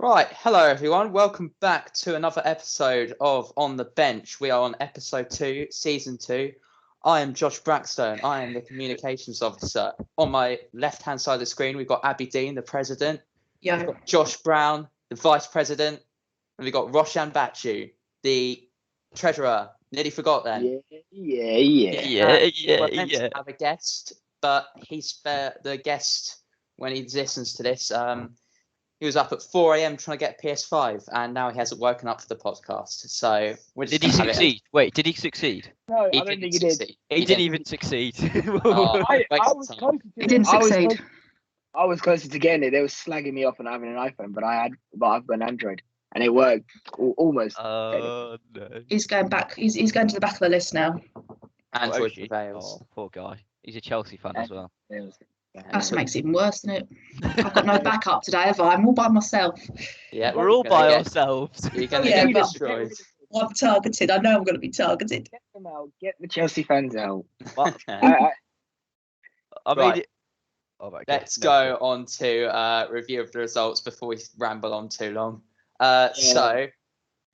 Right, hello everyone. Welcome back to another episode of On the Bench. We are on episode 2, season 2. I am Josh Brackstone. I am the communications officer. On my left-hand side of the screen, we've got Abby Dean, the president. Yeah. We've got Josh Brown, the vice president. And we've got Roshan Bachu, the treasurer. Nearly forgot then. Yeah. We're meant to have a guest, but he's the guest when he listens to this. He was up at 4 a.m. trying to get PS5, and now he hasn't woken up for the podcast. So did he succeed? Wait, did he succeed? No, He I don't didn't think he did. succeed. He didn't even succeed. I was closer to He didn't succeed. I was closer to getting it. They were slagging me off on having an iPhone, but I've got an Android, and it worked almost. No. He's going back. He's going to the back of the list now. Android Actually, prevails. Oh, poor guy. He's a Chelsea fan as well. That makes it even worse, doesn't it? I've got no backup today, have I? I'm all by myself. Yeah, We're all by ourselves. You're going to Yeah, get but- destroyed. I'm targeted. I know I'm going to be targeted. Get them out. Get the Chelsea fans out. What? I I Right. mean, right, Let's no. go on to review of the results before we ramble on too long. So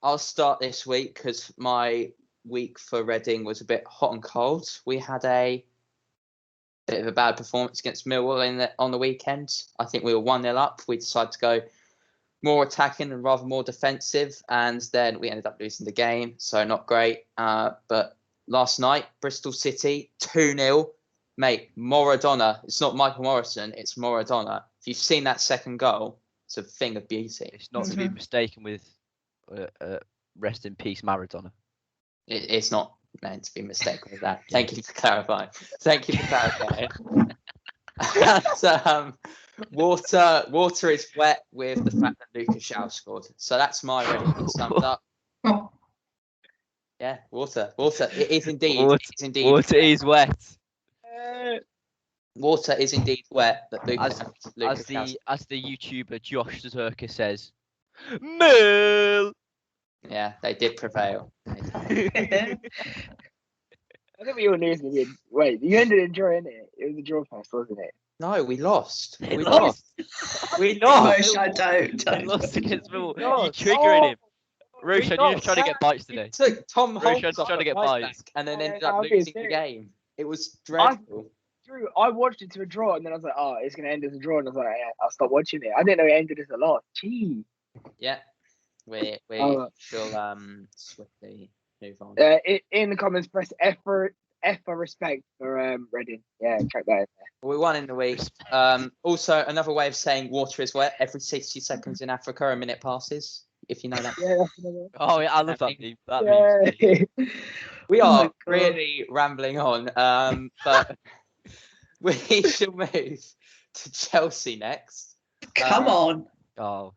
I'll start this week because my week for Reading was a bit hot and cold. We had a bit of a bad performance against Millwall on the weekend. I think we were 1-0 up. We decided to go more attacking and rather more defensive, and then we ended up losing the game, so not great. But last night, Bristol City, 2-0. Mate, Maradona. It's not Michael Morrison, it's Maradona. If you've seen that second goal, it's a thing of beauty. It's not to be mistaken with rest in peace Maradona. It's not meant to be mistaken with that. Thank you for clarifying. And, water is wet with the fact that Lucas Shaw scored. So that's my Reading summed up. Oh, Yeah, water. It is indeed. Water is wet. Water is indeed wet, but Lucas As the YouTuber Josh Zerka says, Mill. Yeah, they did prevail. think we all knew it was going to be. Wait, you ended in draw, innit? It was a draw fest, wasn't it? No, we lost. We lost. lost. We I lost. wish I don't. He lost against Mill. You lost. triggering him. We Roshan, you're just trying to get bites today. Took Tom Roshan's Holmes off trying to the get right bites. back and then ended I'll up be losing the serious. game. It was dreadful. Drew, I watched it to a draw, and then I was like, oh, it's going to end as a draw, and I was like, yeah, I'll stop watching it. I didn't know it ended as a loss. Gee. Yeah, we Oh. shall swiftly move on. In the comments, press F for respect for Reading. Yeah, check that out. We won in the week. Also, another way of saying water is wet. Every 60 seconds in Africa, a minute passes. If you know that. Yeah, that's another one. Oh, yeah, I love that meme. That Yeah. meme's We Oh are my God. really rambling on. But we shall move to Chelsea next. Come on. Oh,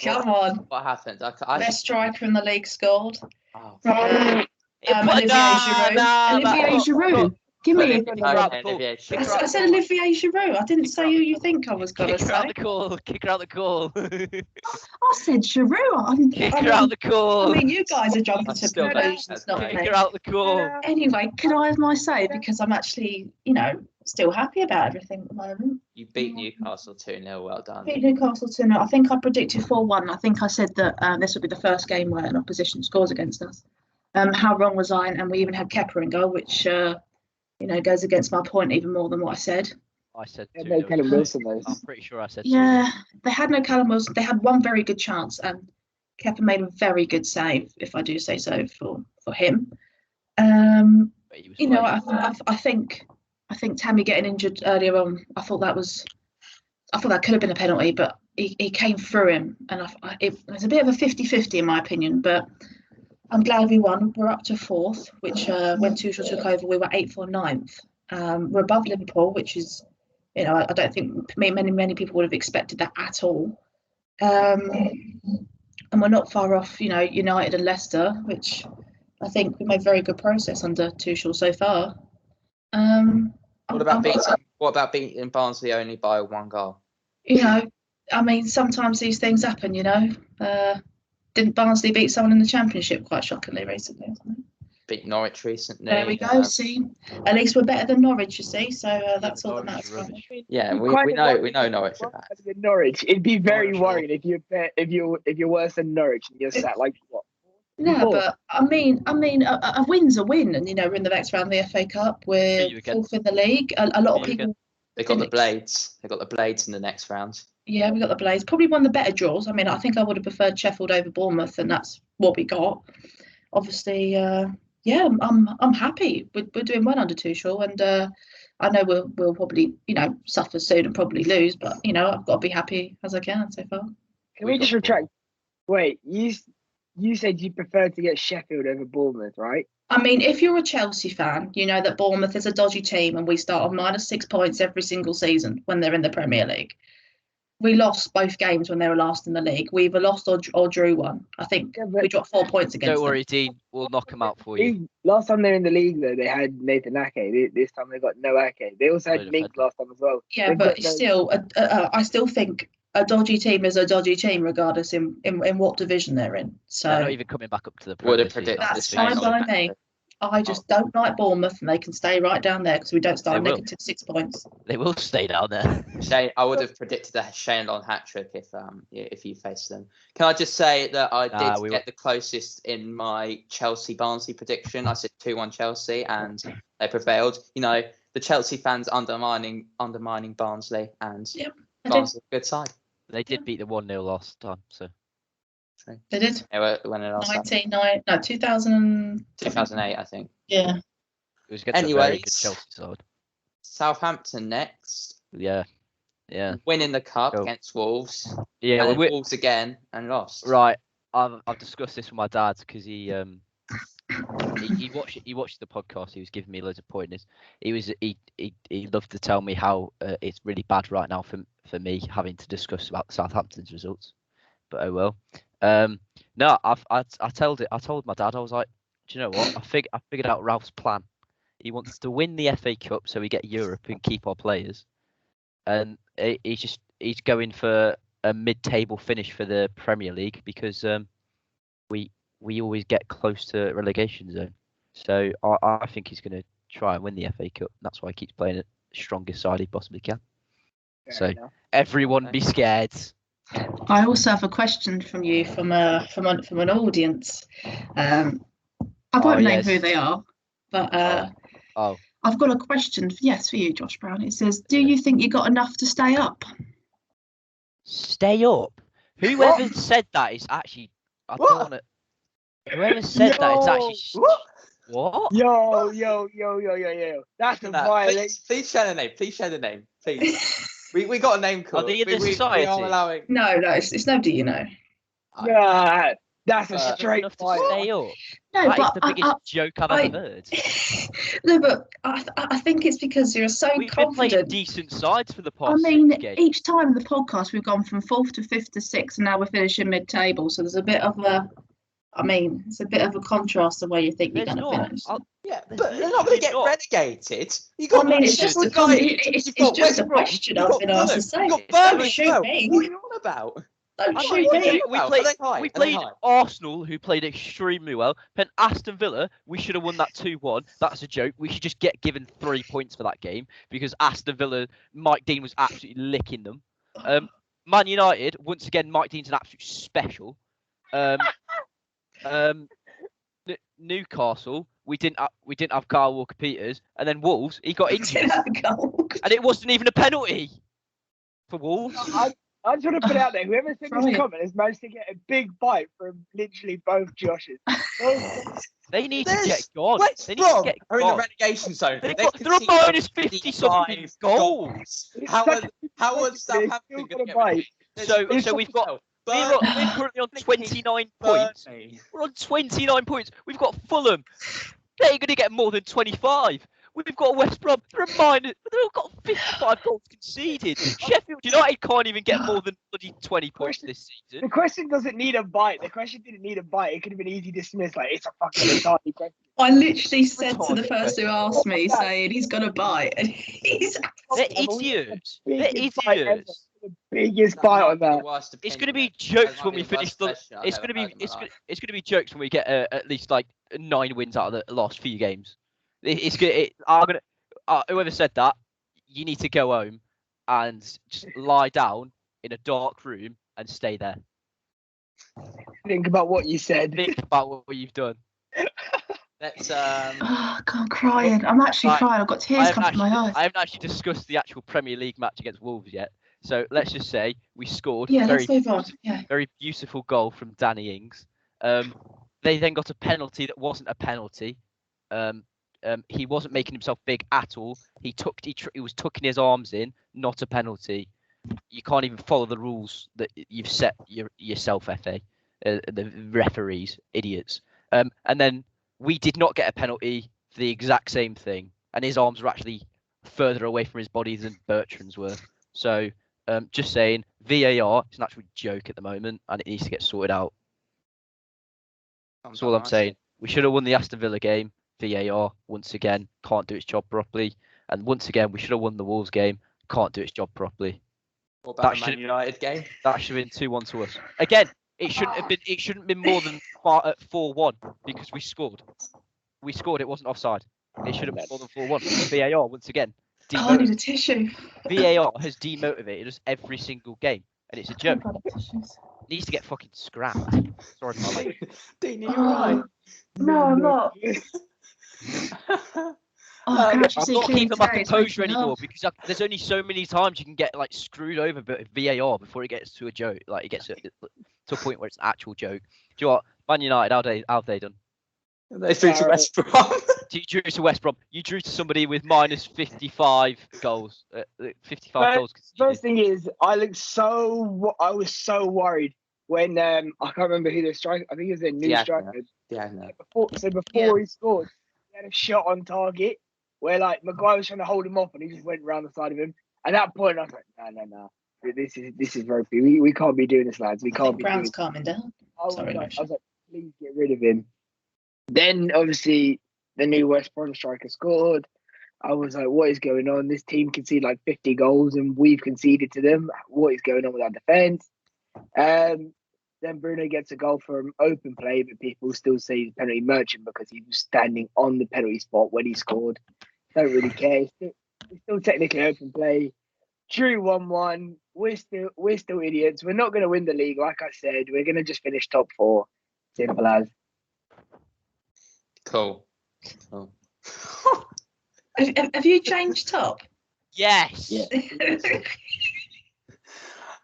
Come on. What happened? I Best striker in the league scored. oh, Olivier Giroud. Olivier Giroud. Give me. Kick her out the okay, call. Olivier Kick Giroud. her out I said Olivier Giroud. I didn't say who you think I was going to Kick her say. out the call. Kick her out the call. I said Giroud. Kick her out the call. I mean, you guys are jumping I to still don't conclusions, know. not Kick me. her out the call. Anyway, can I have my say? Because I'm actually, still happy about everything at the moment. You beat Newcastle 2-0. Well done. Beat Newcastle 2-0. I think I predicted 4-1. I think I said that this would be the first game where an opposition scores against us. How wrong was I? And we even had Kepa in goal, which goes against my point even more than what I said. I said Yeah, 2-0. no Callum Wilson, though. I'm pretty sure I said 2-0. Yeah, they had no Callum Wilson. They had one very good chance, and Kepa made a very good save, if I do say so, for him. But he was I think Tammy getting injured earlier on, I thought that could have been a penalty, but he came through him, and it was a bit of a 50-50 in my opinion, but I'm glad we won. We're up to 4th, which when Tuchel took over, we were 8th or 9th. We're above Liverpool, which is, I don't think many people would have expected that at all. And we're not far off, United and Leicester, which I think we made very good progress under Tuchel so far. What about beating Barnsley only by 1 goal? Sometimes these things happen, Didn't Barnsley beat someone in the Championship quite shockingly recently? beat Norwich recently. There we go. See, at least we're better than Norwich, you see. So that's all that Norwich matters. are rubbish. Yeah, You we kind of know want we to know be Norwich are better bad. than Norwich. It'd be very Norwich are worrying if you're worse than Norwich and you're sat like what? Yeah, Fourth. but I mean, a win's a win, and we're in the next round of the FA Cup. We're you against? fourth in the league. A lot of you people. They got the didn't- Blades. They got the Blades in the next round. Yeah, we got the Blades. Probably one of the better draws. I mean, I think I would have preferred Sheffield over Bournemouth, and that's what we got. Obviously, yeah, I'm happy. We're doing well under Tuchel, and I know we'll probably suffer soon and probably lose, but I've got to be happy as I can so far. Can we just retract? Wait, you said you preferred to get Sheffield over Bournemouth, right? I mean, if you're a Chelsea fan, you know that Bournemouth is a dodgy team, and we start on -6 points every single season when they're in the Premier League. We lost both games when they were last in the league. We either lost or drew one. I think we dropped 4 points against Don't them. worry, Dean. We'll knock them out for you. Last time they're in the league, though, they had Nathan Ake. This time they got no Ake. They also had Load of Mink headlines. last time as well. Yeah, They've but got no- still, I still think a dodgy team is a dodgy team, regardless in what division they're in. So They're not even coming back up to the Would Premier have League. predicted That's the fine same. by me. I just don't like Bournemouth, and they can stay right down there because we don't start They will. negative 6 points. They will stay down there. Shane, I would have predicted a Shane Long hat trick if you faced them. Can I just say that I did get the closest in my Chelsea Barnsley prediction? I said 2-1 Chelsea, and they prevailed. The Chelsea fans undermining Barnsley, and Barnsley a good side. They did beat the 1-0 last time, so They did. They were when it last 2000. 2008, I think. Yeah. it was against a very good Anyways, Chelsea side. Southampton next, Yeah. winning the cup Cool. against Wolves. Yeah, and we Wolves again and lost. right. I've discussed this with my dad because he watched the podcast. He was giving me loads of pointers. He loved to tell me how it's really bad right now for me having to discuss about Southampton's results. But oh well. No, I told my dad, I was like, do you know what? I figured out Ralph's plan. He wants to win the FA Cup so we get Europe and keep our players, and he's going for a mid-table finish for the Premier League because we always get close to relegation zone. So I think he's going to try and win the FA Cup. That's why he keeps playing it strongest side he possibly can. Fair enough. Everyone be scared. I also have a question from you from an audience. I won't name who they are, but I've got a question. Yes, for you, Josh Brown. It says, "Do you think you got enough to stay up?" Stay up. Whoever said that is actually. I don't want to. Whoever said that is actually. What? Yo. That's a violation. Please share the name. Please share the name. Please. We got a name call. Are they in the society? We are allowing. No, it's nobody you know. Nah, that's a Not straight enough to violation. stay up. No, That is but the biggest joke I've ever heard. No, but I think it's because you're so We've been playing confident. decent sides for the past. I mean, 6 games. each time in the podcast we've gone from 4th to 5th to 6th, and now we're finishing mid-table. So there's a bit of a, it's a bit of a contrast to where you think you're There's going to not. finish. Yeah, There's but they're not going to get literally not. relegated. You got. I mean, it's just You've a got con- Guy- it's you've got just a West Brom, question you've I've got been asked to Fulham, say. you've got Don't Burnley as shoot well. me. What are you on about? Don't I shoot mean, me. we Are played, they high? we Are they played high? Arsenal, who played extremely well. Then Aston Villa, we should have won that 2-1. That's a joke. We should just get given 3 points for that game because Aston Villa, Mike Dean was absolutely licking them. Man United, once again, Mike Dean's an absolute special. Newcastle, we didn't have Kyle Walker-Peters, and then Wolves, he got injured, and it wasn't even a penalty for Wolves. I just want to put out there, whoever said Right. this comment has managed to get a big bite from literally both Joshes. They need to get gone. West They need to Brom get are in the gone. relegation zone. They're They've on conceded minus 50 something 55 goals. How was Southampton Still going to got a get bite. relegated? So we've got we're currently on 29 points. We're on 29 points. We've got Fulham. They're going to get more than 25. We've got West Brom. They've got 55 goals conceded. Sheffield United can't even get more than bloody 20 points this season. The question doesn't need a bite. The question didn't need a bite. It could have been easy dismissed. Like, it's a fucking retarded question. I literally said to the person who asked me, saying he's got a bite, and he's. They're idiots. They're idiots. The biggest bite on that. It's going to be jokes when we finish the. It's going to be jokes when we get at least like 9 wins out of the last few games. Whoever said that, you need to go home and just lie down in a dark room and stay there. Think about what you said. Think about what you've done. Let's Oh, God, I'm crying. I'm actually crying. I've got tears coming from my eyes. I haven't actually discussed the actual Premier League match against Wolves yet. So let's just say we scored let's move on. Yeah. very beautiful goal from Danny Ings. They then got a penalty that wasn't a penalty. He wasn't making himself big at all. He was tucking his arms in, not a penalty. You can't even follow the rules that you've set yourself, FA. The referees, idiots. And then we did not get a penalty for the exact same thing, and his arms were actually further away from his body than Bertrand's were. So, just saying, VAR is an actual joke at the moment, and it needs to get sorted out. That's all I'm saying. We should have won the Aston Villa game. VAR, once again, can't do its job properly. And once again, we should have won the Wolves game. Can't do its job properly. What about the Man United game? That should have been 2-1 to us. Again, it shouldn't have been. It shouldn't have been more than 4-1 because we scored. We scored. It wasn't offside. It should have been more than 4-1. VAR, once again. I need a tissue. VAR has demotivated us every single game, and it's a joke. It needs to get fucking scrapped. Sorry, Molly. Dean, you're right. No, I'm not. I'm not keeping my composure anymore because there's only so many times you can get like screwed over by VAR before it gets to a joke. Like it gets to a point where it's an actual joke. Do you know what? Man United, how have they done? They drew to West Brom. You drew to West Brom. You drew to somebody with minus 55 goals. 55 goals. First thing is, I was so worried when I can't remember who the striker. I think it was a new striker. Yeah, no. Before he scored, he had a shot on target where like Maguire was trying to hold him off, and he just went around the side of him. At that point, I was like, no. This is rugby. We can't be doing this, lads. We can't be. Brown's calming down. I was like, please get rid of him. Then obviously the new West Brom striker scored. I was like, what is going on? This team conceded like 50 goals and we've conceded to them. What is going on with our defence? Then Bruno gets a goal from open play, but people still say he's a penalty merchant because he was standing on the penalty spot when he scored. Don't really care. It's still technically open play. Drew 1-1. We're still idiots. We're not going to win the league, like I said. We're going to just finish top 4. Simple as. Cool. Have you changed top? Yes. Yeah.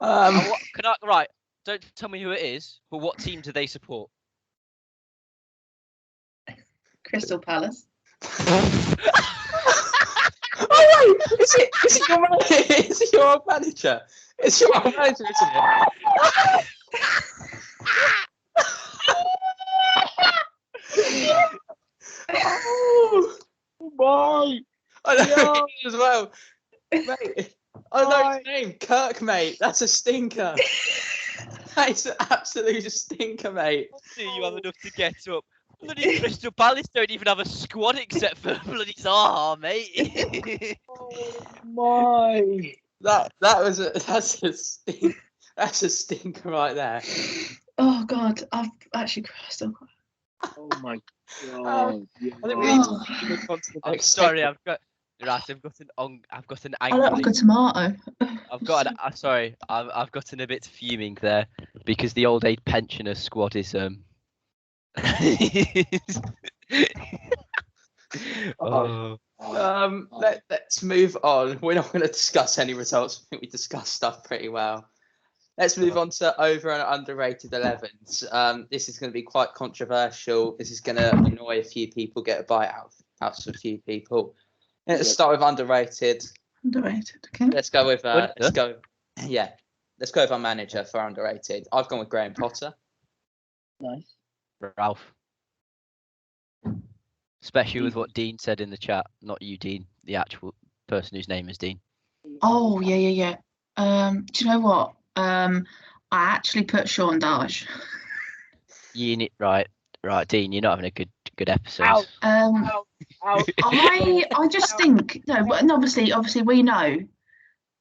Right. Don't tell me who it is, but what team do they support? Crystal Palace. Oh wait, is it your manager? Is it your manager? It's your manager, isn't it? Oh my! I know him as well, mate. I know his name, Kirk, mate. That's a stinker. That is an absolute stinker, mate. Do you have enough to get up? Bloody Crystal Palace don't even have a squad except for bloody Zaha, mate. Oh my! That's a stinker right there. Oh God, I've actually still cried. Oh my God! I think we need to move on to the I'm next sorry, segment. I've got an I look like a tomato. I've gotten a bit fuming there because the old age pensioner squad is Let's move on. We're not going to discuss any results. I think we discussed stuff pretty well. Let's move on to over and underrated 11s. This is going to be quite controversial. This is going to annoy a few people, get a bite out of a few people. Let's start with underrated. Underrated, okay. Let's go with our manager for underrated. I've gone with Graham Potter. Nice. Ralph. Especially with what Dean said in the chat. Not you, Dean. The actual person whose name is Dean. Oh, yeah. Do you know what? I actually put Sean Dyche. Right, Dean. You're not having a good episode. I just think no, but obviously we know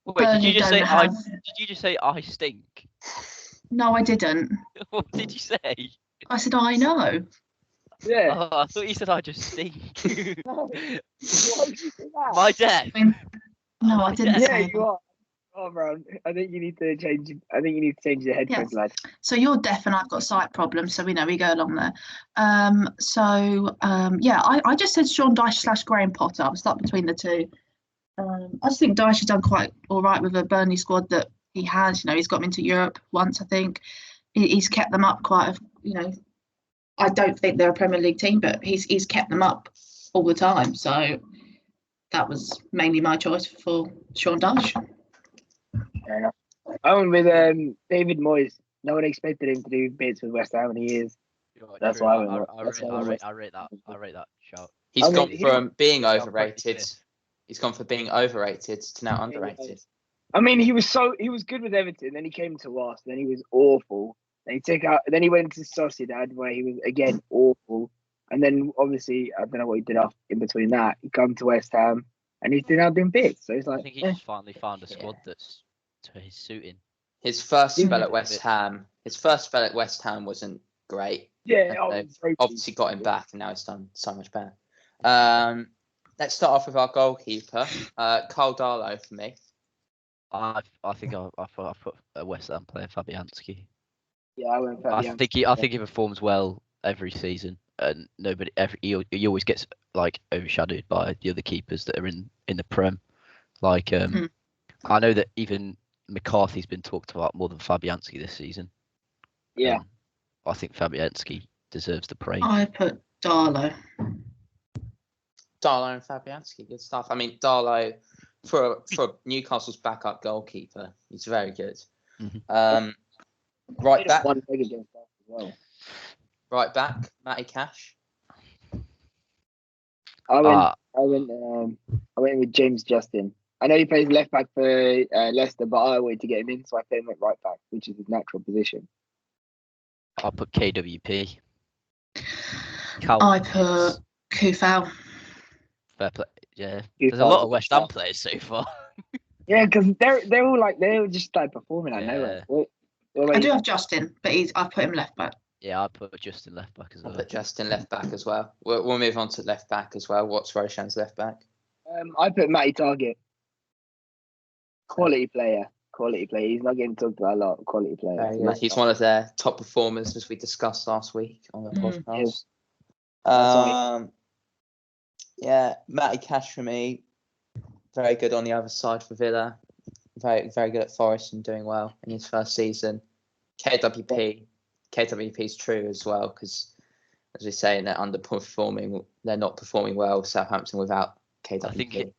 Wait, Burnley don't have. Did you just say I stink? No, I didn't. What did you say? I said I know. Yeah. Oh, I thought you said I just stink. No. Why would you say that? My death. I mean, no, I didn't Yeah, say you that. are. Oh, man. I think you need to change. I think you need to change your headphones, lad. So you're deaf and I've got sight problems, so we know we go along there. I just said Sean Dyche / Graham Potter. I was stuck between the two. I just think Dyche has done quite all right with the Burnley squad that he has. You know, he's got them into Europe once, I think. He's kept them up quite. I don't think they're a Premier League team, but he's kept them up all the time. So that was mainly my choice for Sean Dyche. Fair enough. I went with David Moyes. No one expected him to do bits with West Ham, and he is. That's why I rate that shout. He's gone from being overrated. He's gone from being overrated to now underrated. I mean, he was good with Everton. Then he came to us. Then he was awful. Then he went to Sociedad, where he was again awful. And then obviously, I don't know what he did in between that. He come to West Ham, and he's now doing bits. So it's like I think he just finally found a squad that's to his suiting. His first spell at West Ham. Wasn't great. Yeah, obviously got him back, and now he's done so much better. Let's start off with our goalkeeper, Carl Darlow for me. I think I put a West Ham player, Fabianski. Yeah, I went Fabianski. I think he performs well every season, and he always gets like overshadowed by the other keepers that are in the Prem. Like I know that even McCarthy's been talked about more than Fabianski this season. Yeah. I think Fabianski deserves the praise. I put Darlow. Darlow and Fabianski, good stuff. I mean, Darlow, for Newcastle's backup goalkeeper, he's very good. Mm-hmm. Right back. One leg against us as well. Right back, Matty Cash. I went with James Justin. I know he plays left back for Leicester, but I wanted to get him in, so I put him at right back, which is his natural position. I'll put KWP. I put Kufal. Fair play. Yeah, Kufal. There's a lot of West Ham players so far. Yeah, because they all just started performing out nowhere. I do have Justin, but I put him left back. Yeah, I put Justin left back as well. I put Justin left back as well. We'll move on to left back as well. What's Roshan's left back? I put Matty Target. Quality player. He's not getting talked about a lot. Quality player. He's one of their top performers, as we discussed last week on the podcast. Matty Cash for me. Very good on the other side for Villa. Very, very good at Forest and doing well in his first season. KWP is true as well because, as we say, they're underperforming. They're not performing well. Southampton without KWP.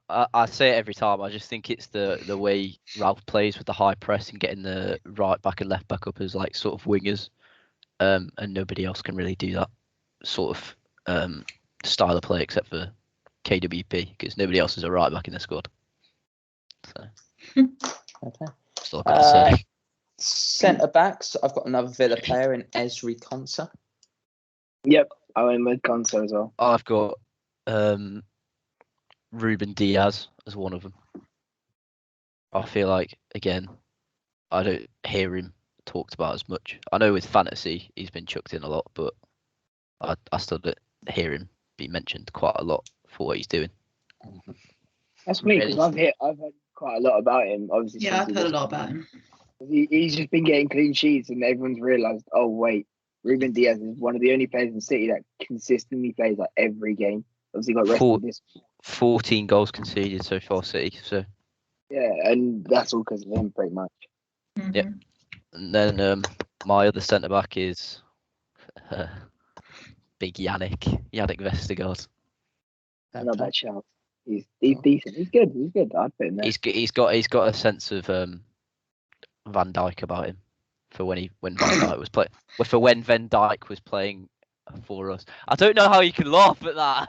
I say it every time. I just think it's the way Ralph plays with the high press and getting the right back and left back up as like sort of wingers, and nobody else can really do that sort of style of play except for KWP because nobody else is a right back in the squad. So, okay. That's all I've got to say. Centre backs. I've got another Villa player in Ezri Konsa. Yep, I went with Konsa as well. I've got Ruben Diaz as one of them. I feel like again, I don't hear him talked about as much. I know with fantasy he's been chucked in a lot, but I still don't hear him be mentioned quite a lot for what he's doing. That's me because I've heard quite a lot about him. Obviously, yeah, I've heard a lot about him. He's just been getting clean sheets, and everyone's realised. Oh wait, Ruben Diaz is one of the only players in City that consistently plays like every game. Obviously, got rested this. 14 goals conceded so far, City. So yeah, and that's all because of him, pretty much. Mm-hmm. Yeah, and then my other centre back is big Yannick Vestergaard. Not bad shout. He's decent. He's good. I'd put him there. He's got a sense of Van Dijk about him for when Van Dijk was playing. Well, for when Van Dijk was playing for us. I don't know how you can laugh at that.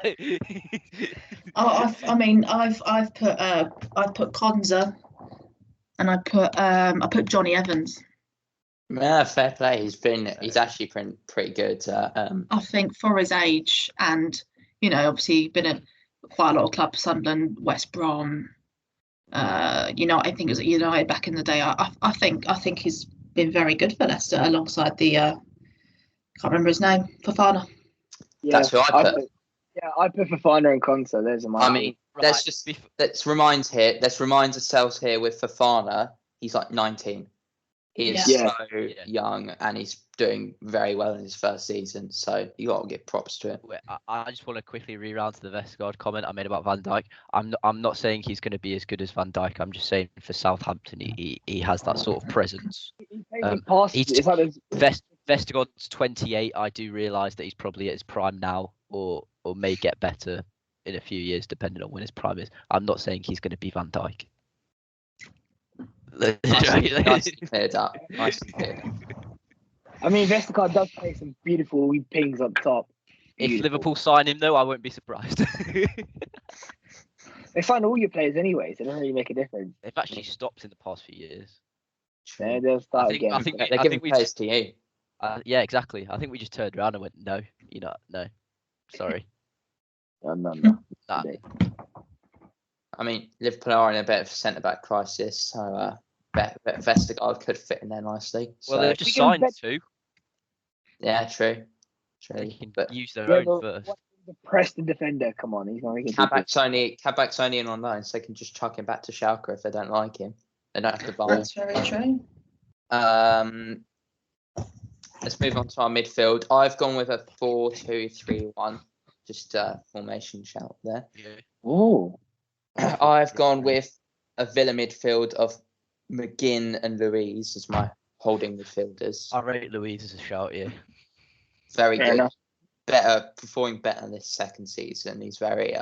I've put Konza, and I put Johnny Evans. Yeah, fair play. He's actually pretty good. I think for his age, and obviously been at quite a lot of clubs, Sunderland, West Brom, United. I think it was at United back in the day. I think he's been very good for Leicester alongside the can't remember his name, Fofana. Yeah, That's who I put. I put Fofana and Konsa. Those are my. I mean, let's remind ourselves here with Fofana. He's like 19. He is so young, and he's doing very well in his first season. So you got to give props to it. I just want to quickly reround to the Vestergaard comment I made about Van Dijk. I'm not saying he's going to be as good as Van Dijk. I'm just saying for Southampton, he has that sort of presence. Vestergaard's 28. I do realise that he's probably at his prime now, or may get better in a few years, depending on when his prime is. I'm not saying he's going to be Van Dijk. Nice to clear that. Nice to clear. I mean, Vestergaard does play some beautiful pings up top. If Liverpool sign him, though, I won't be surprised. They sign all your players anyway, so it doesn't really make a difference. They've actually stopped in the past few years. Yeah, they'll start again. They're giving players to you. Yeah, exactly. I think we just turned around and went, no. Sorry. No. Nah. I mean, Liverpool are in a bit of a centre-back crisis, so Vestergaard could fit in there nicely. Well, they've just signed two. Yeah, true. They can but use their own first. The Preston defender, come on, he's not making. Kabak's only in on loan, so they can just chuck him back to Schalke if they don't like him. They don't have to buy him. That's very true. Let's move on to our midfield. I've gone with a 4-2-3-1. Just formation shout there. Yeah. Oh. I've gone with a Villa midfield of McGinn and Louise as my holding midfielders. I rate Louise as a shout, yeah. Very good. Performing better this second season. He's very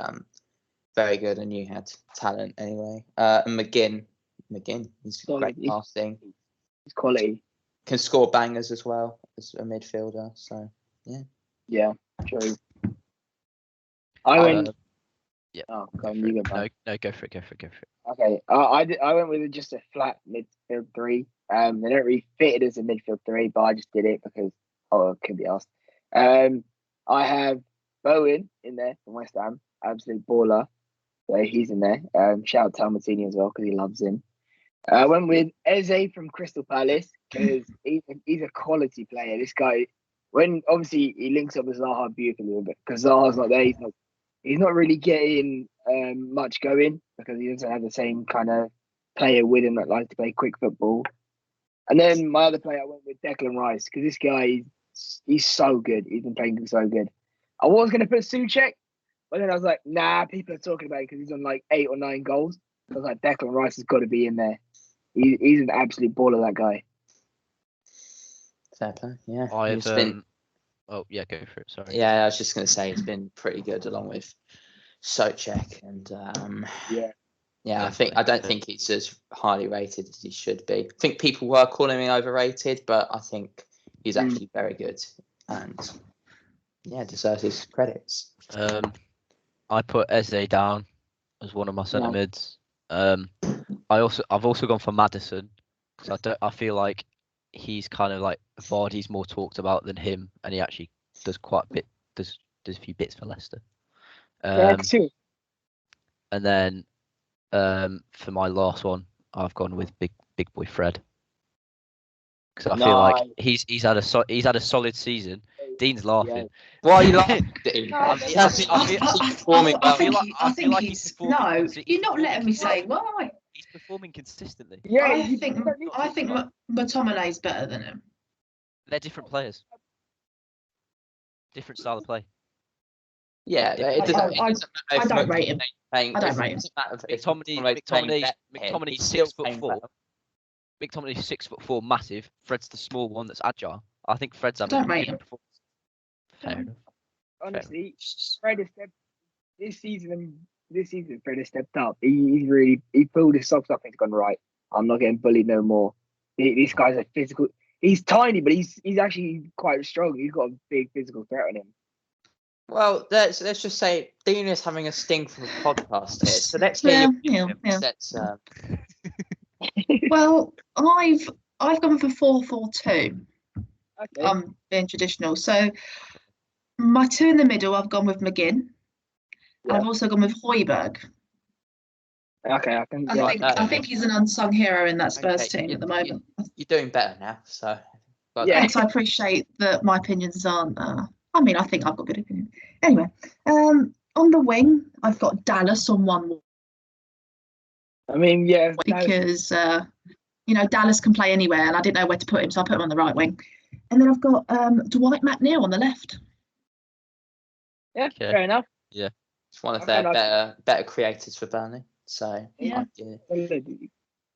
good, and you had talent anyway. And McGinn, he's great passing. He's quality. Can score bangers as well as a midfielder. So yeah. Yeah, true. I went. Yeah. Oh, go on, you go. No, go for it. Okay, I went with just a flat midfield three. They don't really fit it as a midfield three, but I just did it because it could be asked. I have Bowen in there from West Ham, absolute baller. So he's in there. Shout out to Almatini as well because he loves him. I went with Eze from Crystal Palace because he's a quality player. This guy, when obviously he links up with Zaha beautifully, but because Zaha's not there, he's not really getting much going because he doesn't have the same kind of player with him that likes to play quick football. And then my other player, I went with Declan Rice because this guy, he's so good. He's been playing so good. I was going to put Souček, but then I was like, nah, people are talking about it because he's on like 8 or 9 goals. I was like, Declan Rice has got to be in there. He's an absolute baller, that guy. Fair play, yeah. Oh, yeah, go for it, sorry. Yeah, I was just going to say he's been pretty good along with Souček. And I don't think he's as highly rated as he should be. I think people were calling him overrated, but I think he's actually very good and deserves his credits. I put Eze down as one of my centre mids. I've also gone for Maddison because I feel like he's kind of like Vardy's more talked about than him, and he actually does quite a bit. Does a few bits for Leicester. Too. And then for my last one, I've gone with big boy Fred because I feel like he's had a solid season. Dean's laughing. Yeah. Why are you laughing, Dean? I think he's no. You're not letting me say why. He's performing consistently. Yeah, I think McTominay's better than him. They're different players. Different style of play. Yeah, I don't rate him. I don't rate him. McTominay's 6'4". McTominay's 6'4", massive. Fred's the small one that's agile. I think Fred's having Don't rate him. Fair enough. Honestly, Fred has stepped this season. Fred has stepped up. He pulled his socks up and he's gone, right, I'm not getting bullied no more. This guy's a physical. He's tiny, but he's actually quite strong. He's got a big physical threat on him. Well, let's just say Dean is having a sting from a podcast here. So let's hear Yeah. Let's, Well, I've gone for 4-4-2. Okay. Being traditional. So my two in the middle, I've gone with McGinn. Yeah. I've also gone with Højbjerg. Okay, I think. I think he's an unsung hero in that Spurs team at the moment. You're doing better now, so. Thanks, I appreciate that my opinions aren't. I mean, I think I've got good opinion. Anyway, on the wing, I've got Dallas on one. I mean, yeah, because Dallas can play anywhere, and I didn't know where to put him, so I put him on the right wing. And then I've got Dwight McNeil on the left. Yeah, fair enough. Yeah, it's one of their better creators for Burnley. So yeah,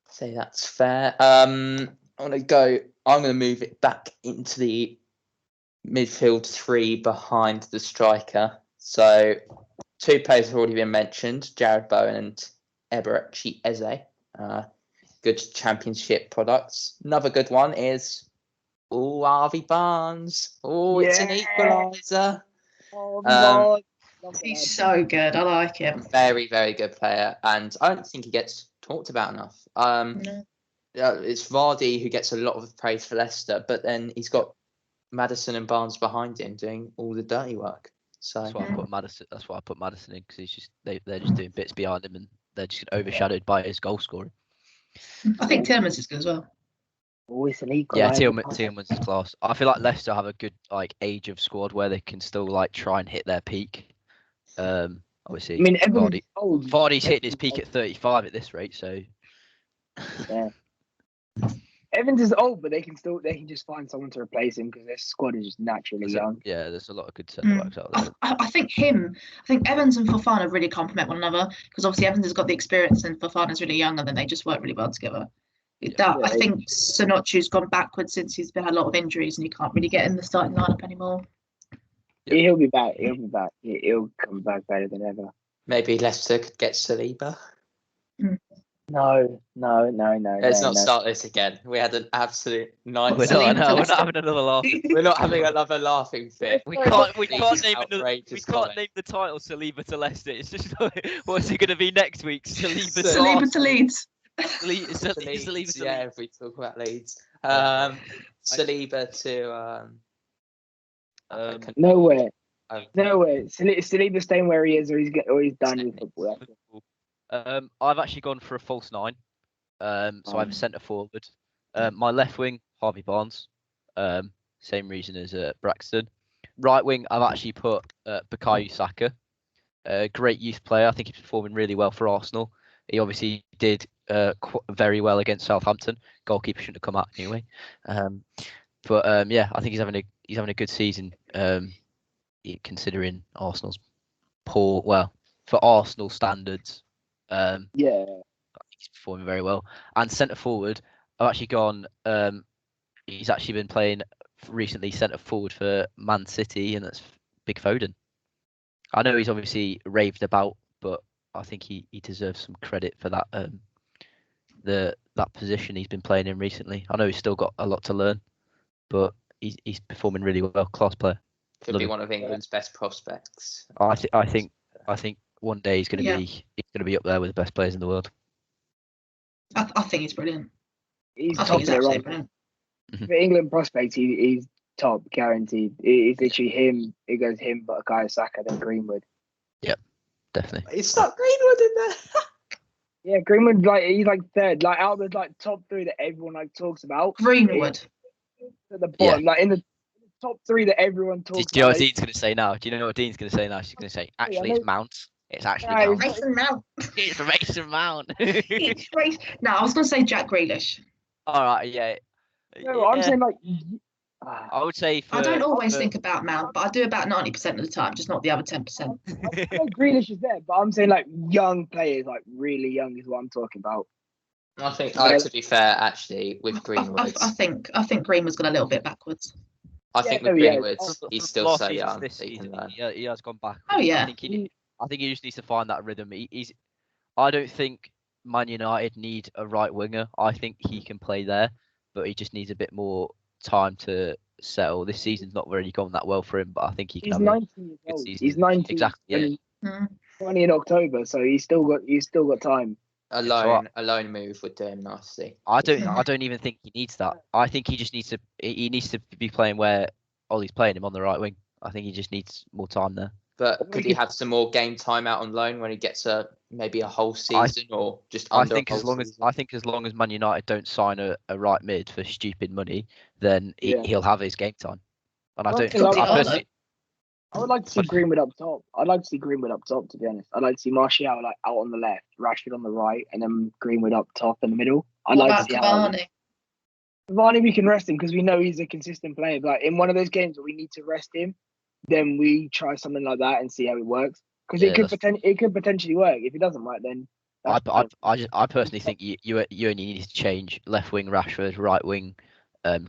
say that's fair. I'm gonna move it back into the midfield three behind the striker. So 2 players have already been mentioned: Jared Bowen and Eberechi Eze. Good championship products. Another good one is Harvey Barnes. It's an equaliser. He's so good. I like him. Very, very good player, and I don't think he gets talked about enough. No. It's Vardy who gets a lot of praise for Leicester, but then he's got Maddison and Barnes behind him doing all the dirty work. So that's why I put Maddison. That's why I put Maddison in, because they're just doing bits behind him, and they're just overshadowed by his goal scoring. I think Tillman's is good as well. Always an equal. Yeah, Tillman's is class. I feel like Leicester have a good age of squad where they can still try and hit their peak. Obviously, I mean, Vardy's hitting his peak at 35 at this rate, so. Yeah. Evans is old, but they can just find someone to replace him because their squad is just naturally young. There's a lot of good centre backs out there. I think Evans and Fofana really complement one another, because obviously Evans has got the experience and Fofana's really young, and then they just work really well together. I think Sonochu's gone backwards since he's had a lot of injuries, and he can't really get in the starting lineup anymore. Yeah. He'll be back. He'll come back better than ever. Maybe Leicester could get Saliba. No. Let's not start this again. We had an absolute night. We're not having another laugh. We're not having another laughing fit. We can't name the title Saliba to Leicester. It's just what's it going to be next week? Saliba to Leeds. Saliba, yeah, if we talk about Leeds. Saliba to nowhere. Saliba staying where he is, or he's done with football. I've actually gone for a false 9. So I have a centre forward. My left wing, Harvey Barnes. Same reason as Braxton. Right wing, I've actually put Bukayo Saka. Great youth player. I think he's performing really well for Arsenal. He obviously did very well against Southampton. Goalkeeper shouldn't have come out anyway. But I think he's having a good season. Considering Arsenal's poor, for Arsenal standards. He's performing very well. And centre forward, I've actually gone. He's actually been playing recently centre forward for Man City, and that's Big Foden. I know he's obviously raved about, but I think he deserves some credit for that. That position he's been playing in recently. I know he's still got a lot to learn, but he's performing really well. Class player. Could be one of England's best prospects. I think one day he's going to be up there with the best players in the world. I think he's brilliant. He's absolutely brilliant. For England prospects, he's top, guaranteed. It's literally him. It goes him, but Bukayo Saka, then Greenwood. Yep, definitely. It's not Greenwood in there. Yeah, Greenwood, he's third, out of the top 3 that everyone talks about. Greenwood at the bottom, in the top 3 that everyone talks about. Do you know what Dean's going to say now? Do you know what Dean's going to say now? She's going to say, actually, it's Mount. It's actually Mount. Mason Mount. It's Mason Mount. No, I was going to say Jack Grealish. All right, yeah. No, I'm saying I would say. I don't always think about Mount, but I do about 90% of the time, just not the other 10%. I know Grealish is there, but I'm saying young players, really young is what I'm talking about. I think, to be fair, actually, with Greenwood, I think Greenwood's gone a little bit backwards. I think with Greenwood, he's still so young. He has gone back. Oh yeah. I think he just needs to find that rhythm. I don't think Man United need a right winger. I think he can play there, but he just needs a bit more time to settle. This season's not really gone that well for him, but I think he can. He's 19 years old. He's 19. Exactly. Yeah. 20 in October, so he's still got time. A loan move would do him nicely. I don't even think he needs that. I think he just needs to be playing where Ollie's playing him on the right wing. I think he just needs more time there. but could he have some more game time out on loan when he gets maybe a whole season or just I under think a whole season? as long as Man United don't sign a right mid for stupid money, then he'll have his game time. And I don't think I would like to see Greenwood up top. I'd like to see Greenwood up top, to be honest. I'd like to see Martial like out on the left, Rashford on the right, and then Greenwood up top in the middle. I'd like to see Cavani? Cavani, we can rest him because we know he's a consistent player. But in one of those games where we need to rest him, then we try something like that and see how it works. Because it could potentially work. If it doesn't work, then I personally think you only need to change left wing Rashford, right wing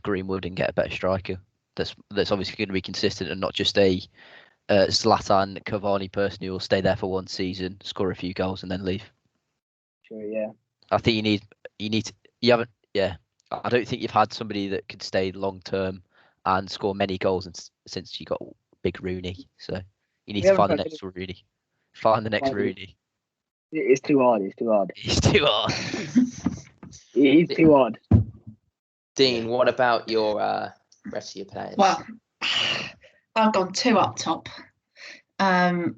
Greenwood, and get a better striker. That's obviously going to be consistent and not just a Zlatan Cavani person who will stay there for one season, score a few goals, and then leave. Sure, yeah. I think you haven't. Yeah, I don't think you've had somebody that could stay long term and score many goals since you got Big Rooney. So you need to find the next Rooney. Find the next Rooney. It's too hard. It's too hard. He's too hard. Dean, what about your rest of your players? Well, I've gone 2 up top. I've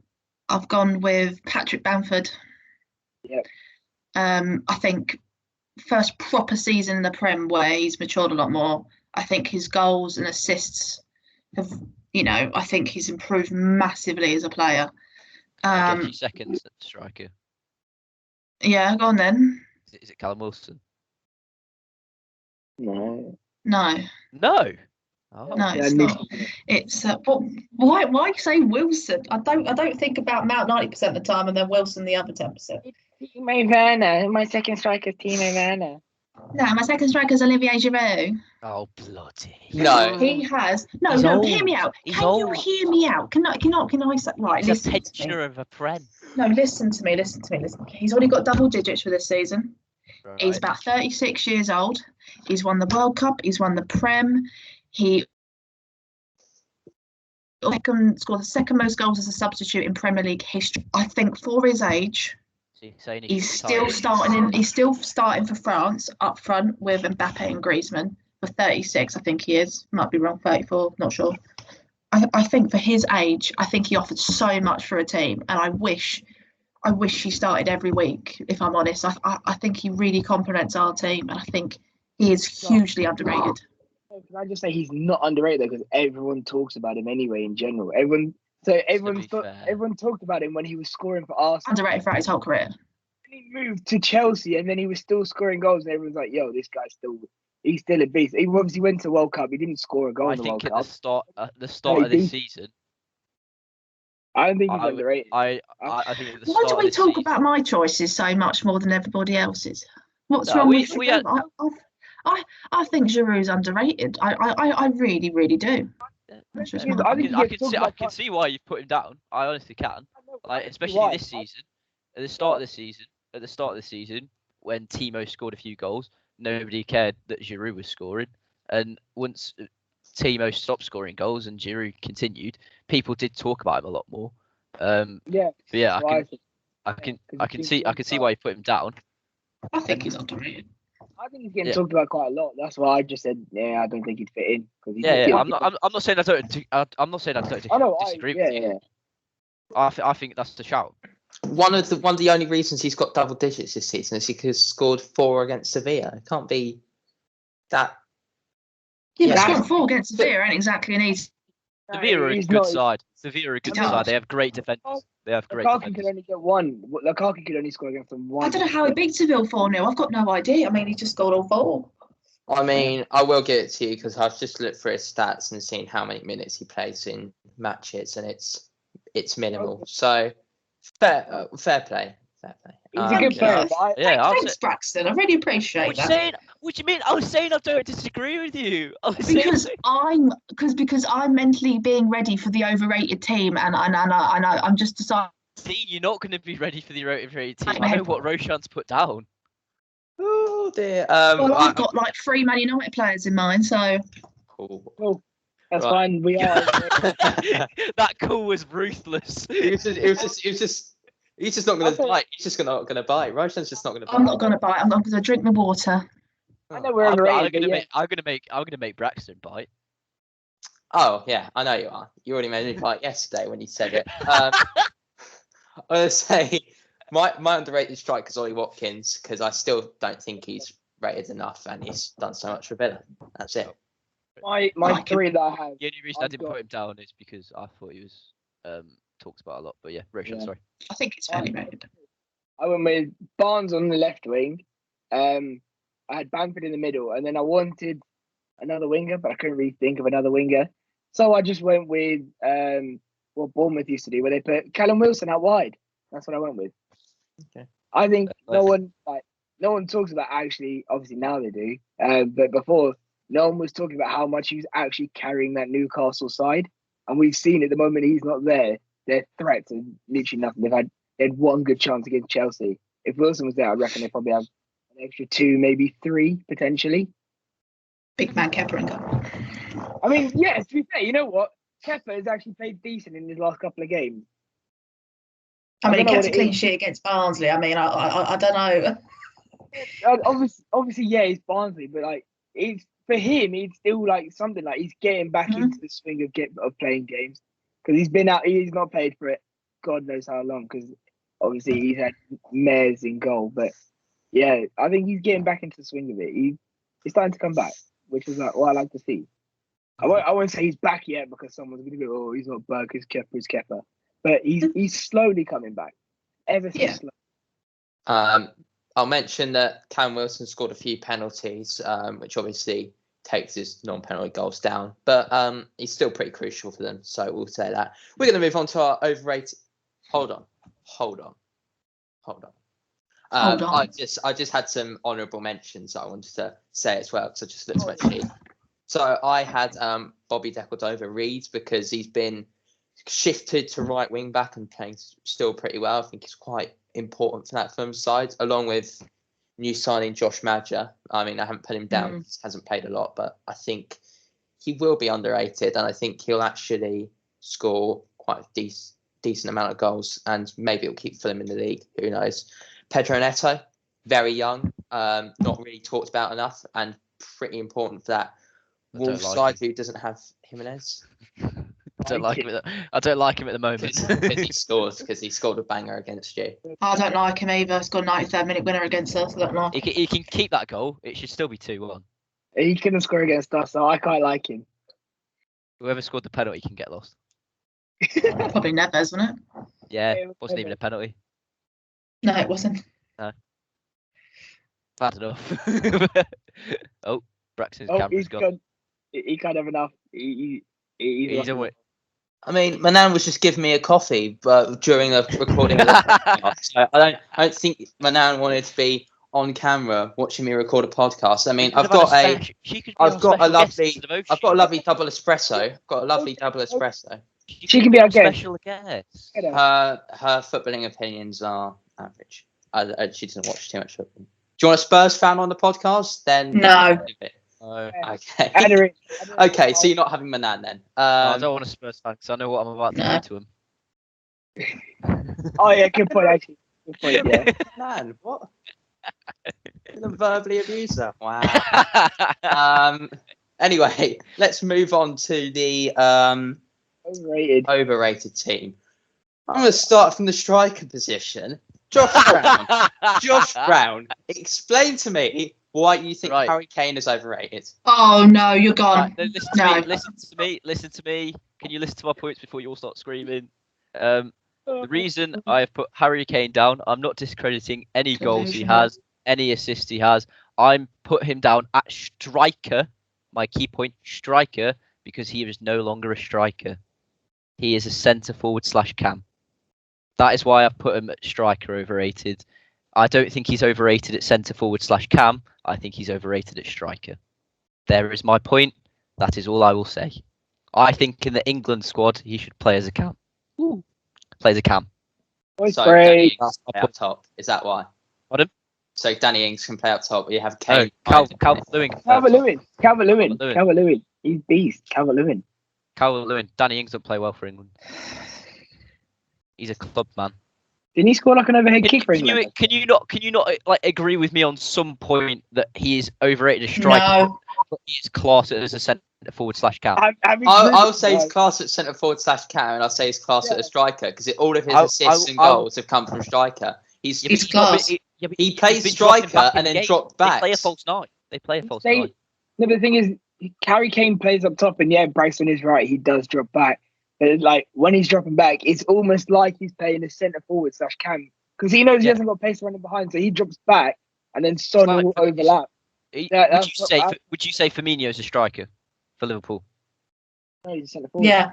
gone with Patrick Bamford. Yep. I think first proper season in the Prem where he's matured a lot more. I think his goals and assists have, I think he's improved massively as a player. Second striker. Yeah, go on then. Is it Callum Wilson? No. No. No. Oh. No, it's not. It's why say Wilson? I don't think about Mount 90% of the time, and then Wilson the other 10%. Timo Werner. My second striker is Timo Werner. No, my second striker is Olivier Giroud. Oh bloody! No, he has. No, hear me out. Can you hear me out? Can I say right? He's a pensioner of a Prem. No, listen to me. He's already got double digits for this season. Right. He's about 36 years old. He's won the World Cup. He's won the Prem. He scored the second most goals as a substitute in Premier League history. I think for his age, he's still starting for France up front with Mbappe and Griezmann. For 36, I think he is. Might be wrong, 34, not sure. I think for his age, I think he offered so much for a team, and I wish he started every week, if I'm honest. I think he really complements our team, and I think he is hugely underrated. Can I just say he's not underrated because everyone talks about him anyway in general. Everyone talked about him when he was scoring for Arsenal. Underrated throughout his whole career. He moved to Chelsea and then he was still scoring goals, and everyone's like, "Yo, this guy's he's still a beast." He obviously went to World Cup. He didn't score a goal in the World Cup. The start of this season. I don't think he's underrated. I think at the Why do we talk about my choices so much more than everybody else's? What's wrong with you? I think Giroud's underrated. I really, really do. I can see why you've put him down. I honestly can. Especially this season. At the start of the season, when Timo scored a few goals, nobody cared that Giroud was scoring. And once Timo stopped scoring goals and Giroud continued, people did talk about him a lot more. I can see why you put him down. I think he's underrated. I think he's getting talked about quite a lot. That's why I just said, I don't think he'd fit in. I'm not saying I don't disagree with you. I think that's the shout. One of the only reasons he's got double digits this season is because he scored 4 against Sevilla. It can't be that. Yeah, scoring 4 against Sevilla ain't exactly an easy. Sevilla are a good side. They have great defenders. Lukaku could only get 1. Lukaku could only score against them 1. I don't know how he beat Seville 4-0. I've got no idea. I mean, he just scored all 4. I mean, I will give it to you because I've just looked for his stats and seen how many minutes he plays in matches, and it's minimal. So fair play. He's a good player. Thanks, Braxton. I really appreciate that. What do you mean? I was saying I don't disagree with you. Because I'm mentally being ready for the overrated team, and I'm just deciding. See, you're not going to be ready for the overrated team. I know what Roshan's put down. Oh dear. I've got like 3 Man United players in mind, so. Cool. That's fine. We are. That call was ruthless. He's just not going to bite. He's just not going to bite. Roshan's just not going to bite. I'm not going to bite. I'm going to drink my water. I know we're overrated. I'm going to make Braxton bite. Oh yeah, I know you are. You already made me fight yesterday when you said it. I would say my underrated striker is Ollie Watkins because I still don't think he's rated enough and he's done so much for Villa. That's it. My three that I have. The only reason I didn't put him down is because I thought he was talked about a lot. But yeah, Rachel, sorry. I think it's fairly rated. I went with Barnes on the left wing. I had Bamford in the middle, and then I wanted another winger, but I couldn't really think of another winger. So I just went with what Bournemouth used to do, where they put Callum Wilson out wide. That's what I went with. Okay. I think no one talks about actually. Obviously now they do, but before no one was talking about how much he was actually carrying that Newcastle side, and we've seen at the moment he's not there. Their threats are literally nothing. They had one good chance against Chelsea. If Wilson was there, I reckon they probably have an extra 2, maybe 3 potentially. Big man Kepa and goal. I mean, yeah, to be fair, you know what? Kepa has actually played decent in his last couple of games. I mean, he kept a clean sheet against Barnsley. I mean, I don't know. Obviously, yeah, he's Barnsley, but like, it's for him, it's still like something like he's getting back into the swing of playing games because he's been out. He's not played for it, God knows how long. Because obviously he's had mares in goal, but yeah, I think he's getting back into the swing of it. He's starting to come back, which is like what I like to see. I won't say he's back yet because someone's going to go, oh, he's not back, he's Kepa. But he's slowly coming back. Ever so slow. I'll mention that Callum Wilson scored a few penalties, which obviously takes his non-penalty goals down. But he's still pretty crucial for them, so we'll say that. We're going to move on to our overrated. Hold on. I just had some honourable mentions that I wanted to say as well because I just looked at my sheet. So I had Bobby Decordova-Reid because he's been shifted to right wing back and playing still pretty well. I think he's quite important for that Fulham side, along with new signing Josh Maja. I mean, I haven't put him down; he hasn't played a lot, but I think he will be underrated, and I think he'll actually score quite a decent amount of goals, and maybe it'll keep Fulham in the league. Who knows? Pedro Neto, very young, not really talked about enough, and pretty important for that Wolves side who doesn't have Jimenez. I don't like him at the moment. Because he scored a banger against you. I don't like him either. He scored a 93rd-minute winner against us. I don't know. He can keep that goal. It should still be 2-1. He couldn't score against us, so I quite like him. Whoever scored the penalty can get lost. Probably Neves, wasn't it? Yeah, it wasn't even a penalty. No, it wasn't. No. Bad enough. Oh, Braxton's camera's gone. He can't have enough. He's away. I mean, Manan was just giving me a coffee, but during the recording of the podcast. So I don't think Manan wanted to be on camera watching me record a podcast. I mean, I've got a lovely double espresso. She can be our guest. Special guest. Her footballing opinions are average. She doesn't watch too much football. Do you want a Spurs fan on the podcast? Then no. Okay. Okay, so you're not having Manan then. I don't want a Spurs fan because I know what I'm about to do to him. Oh yeah, good point actually. Good point, yeah. Man, what? Verbally abuse her. Wow. Anyway, let's move on to the overrated team. I'm going to start from the striker position. Josh Brown. Explain to me why you think Harry Kane is overrated. Oh no, you're gone. Right, listen to me. Can you listen to my points before you all start screaming? The reason I have put Harry Kane down, I'm not discrediting any goals he has, any assists he has. I'm put him down at striker. My key point, striker, because he is no longer a striker. He is a centre forward / cam. That is why I've put him at striker overrated. I don't think he's overrated at centre forward / cam. I think he's overrated at striker. There is my point. That is all I will say. I think in the England squad, he should play as a cam. Ooh. Play as a cam. So Danny Ings can play up top. Is that why? Pardon? So Danny Ings can play up top, but you have Kane. Calvert-Lewin. Calvert-Lewin. He's beast. Calvert-Lewin. Danny Ings don't play well for England. He's a club man. Didn't he score like an overhead kick for England? Can you not like agree with me on some point that he is overrated as striker? No. But he is class as a centre centre-forward/cam. I'll say he's class at centre-forward/cam, and I'll say he's class at a striker because all of his assists and goals have come from striker. He's class. He plays striker and then dropped back. They play a false nine. No, but the thing is, Harry Kane plays up top, and yeah, Bryson is right. He does drop back, but like when he's dropping back, it's almost like he's playing a centre-forward/cam because he knows he hasn't got pace running behind, so he drops back, and then Son will overlap. Would you say Firmino's a striker for Liverpool? No, he's a centre-forward. Yeah.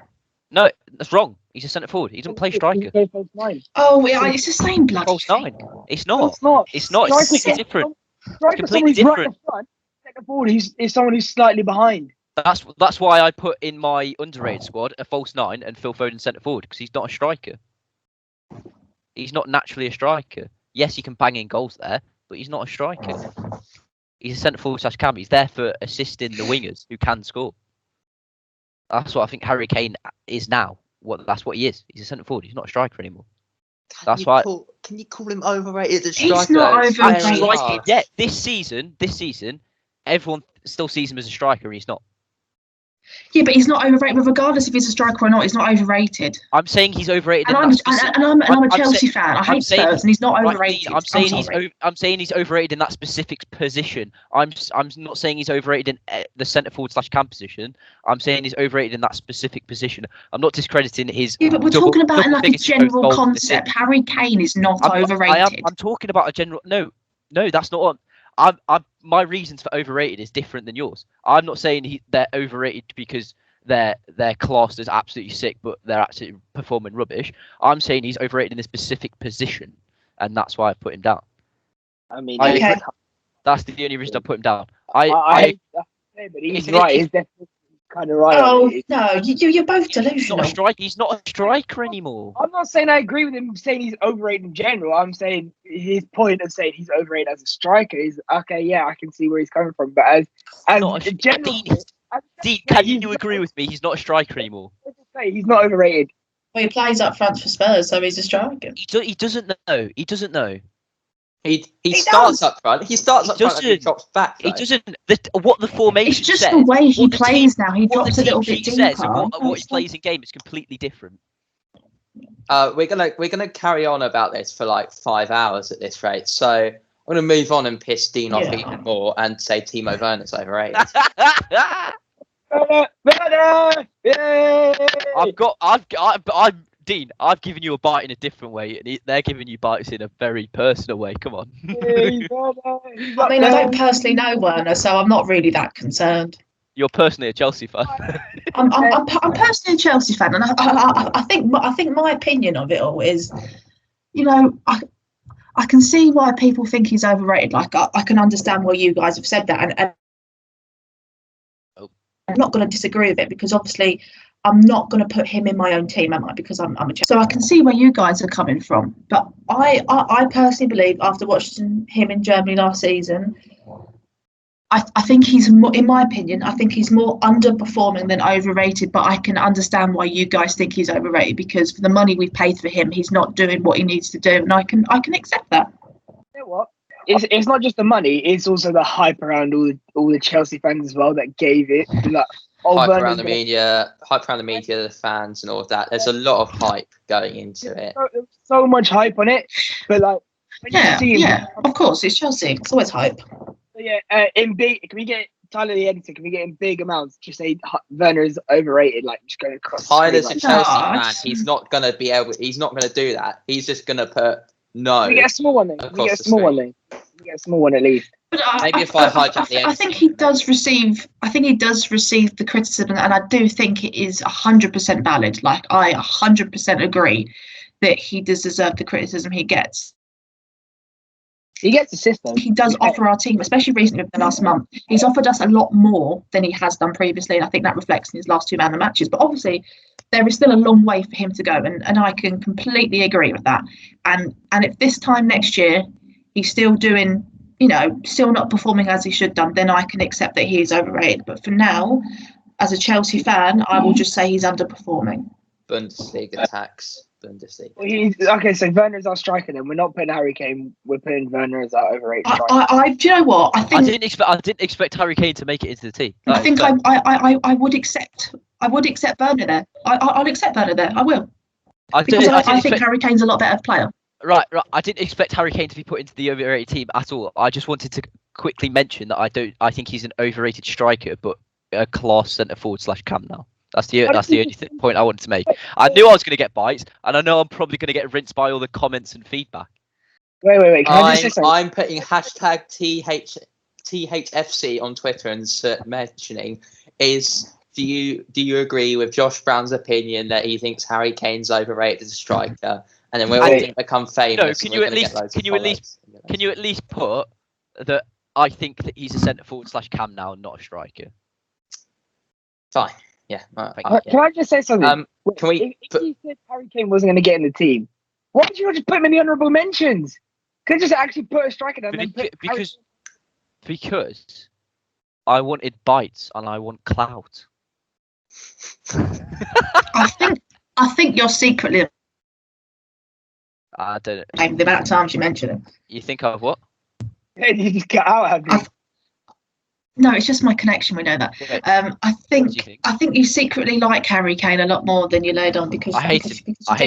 No, that's wrong. He's a centre-forward. He doesn't play striker. Oh, yeah, it's the same bloody False nine. It's not. No, it's not. It's not. It's different. Striker, completely different. Right centre-forward, he's someone who's slightly behind. That's why I put in my underrated squad a false nine and Phil Foden centre-forward because he's not a striker. He's not naturally a striker. Yes, he can bang in goals there, but he's not a striker. He's a centre-forward/cam. He's there for assisting the wingers who can score. That's what I think Harry Kane is now. That's what he is. He's a centre-forward. He's not a striker anymore. Can you call him overrated as striker? He's not overrated. Yeah, this season, everyone still sees him as a striker. And he's not. Yeah, but he's not overrated. But regardless if he's a striker or not, he's not overrated. I'm saying he's overrated. And I'm a Chelsea fan. I hate Spurs, and he's not overrated. I'm saying he's overrated in that specific position. I'm not saying he's overrated in the centre-forward/cam position. I'm saying he's overrated in that specific position. I'm not discrediting his. Yeah, but we're talking about in like a general concept. Harry Kane is not overrated. I'm talking about a general. No, that's not what. My reasons for overrated is different than yours. I'm not saying they're overrated because they're classed as absolutely sick, but they're actually performing rubbish. I'm saying he's overrated in a specific position, and that's why I put him down. I mean, that's the only reason I put him down. But he's right. He's definitely kind of right. Oh no, you're both delusional. He's not a striker anymore. I'm not saying I agree with him. I'm saying he's overrated in general. I'm saying his point of saying he's overrated as a striker is okay. Yeah, I can see where he's coming from. But as a general, Dean, can you agree with me? He's not a striker anymore. He's not overrated. Well, he plays up front for Spurs, so he's a striker. He doesn't know. He doesn't know. He starts up front. He starts up front and he drops back. Though. He doesn't. What the formation It's just says, the way he plays now. He drops a little bit deeper. Says and what he plays in game is completely different. We're gonna carry on about this for like 5 hours at this rate. So I'm gonna move on and piss Dean off even more and say Timo Werner's overrated. Dean, I've given you a bite in a different way, and they're giving you bites in a very personal way. Come on. I mean, I don't personally know Werner, so I'm not really that concerned. You're personally a Chelsea fan. I'm personally a Chelsea fan, and I think my opinion of it all is, I can see why people think he's overrated. Like I can understand why you guys have said that, and I'm not going to disagree with it because obviously I'm not going to put him in my own team, am I? Because I'm a Chelsea. So I can see where you guys are coming from. But I personally believe after watching him in Germany last season, I think he's more, in my opinion, I think he's more underperforming than overrated. But I can understand why you guys think he's overrated because for the money we've paid for him, he's not doing what he needs to do, and I can accept that. You know what? It's not just the money; it's also the hype around all the Chelsea fans as well that gave it. Like, hype around the media, the fans, and all of that. There's a lot of hype going into it. There's so much hype on it, but like, when you see him, of course, it's Chelsea. It's always hype. In big, can we get Tyler the editor? Can we get in big amounts? Just say Werner is overrated. Like just going across. Tyler's a Chelsea fan. He's not gonna be able. He's not gonna do that. He's just gonna put no. We get a small one then. We get a small one then. We get a small one at least. But maybe if I hijack the end. I think he does receive. I think he does receive the criticism, and I do think it is 100% valid. Like I 100% agree that he does deserve the criticism he gets. He gets assists though. He does offer our team, especially recently in the last month. He's offered us a lot more than he has done previously, and I think that reflects in his last 2 man of the matches. But obviously, there is still a long way for him to go, and I can completely agree with that. And if this time next year he's still doing, still not performing as he should have done, then I can accept that he is overrated. But for now, as a Chelsea fan, I will just say he's underperforming. Bundesliga tax. Bundesliga. Okay, so Werner's our striker. Then we're not putting Harry Kane. We're putting Werner as our overrated striker. Do you know what? I didn't expect Harry Kane to make it into the team. I think I would accept. I would accept Werner there. I'll accept Werner there. I will. I think Harry Kane's a lot better player. Right. I didn't expect Harry Kane to be put into the overrated team at all. I just wanted to quickly mention that I think he's an overrated striker, but a class centre forward / cam now. That's the only point I wanted to make. I knew I was going to get bites, and I know I'm probably going to get rinsed by all the comments and feedback. Wait. Can I just say something? I'm putting hashtag THFC on Twitter and mentioning do you agree with Josh Brown's opinion that he thinks Harry Kane's overrated as a striker, and then we're all going to become famous? No, can you at least put that I think that he's a centre forward / cam now, not a striker? Fine. Yeah. Can I just say something? If you said Harry Kane wasn't going to get in the team, why did you not just put him in the honourable mentions? Could just actually put a striker down. Because I wanted bites and I want clout. I think you're secretly. I don't know. The amount of times you mention him. You think of what? Yeah, you just get out, have you? No, it's just my connection. We know that. Okay. I think you secretly like Harry Kane a lot more than you laid on because you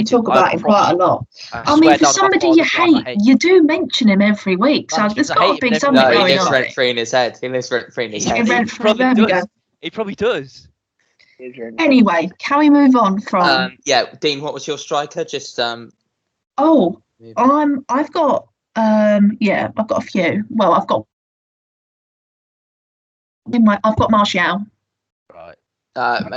talk about him quite a lot. I mean, for somebody you hate, you do mention him every week. So there's got to be something going on. He lives rent-free in his head. He probably does. Anyway, can we move on from? Dean, what was your striker? Just I've got a few. Well, I've got Martial. Right.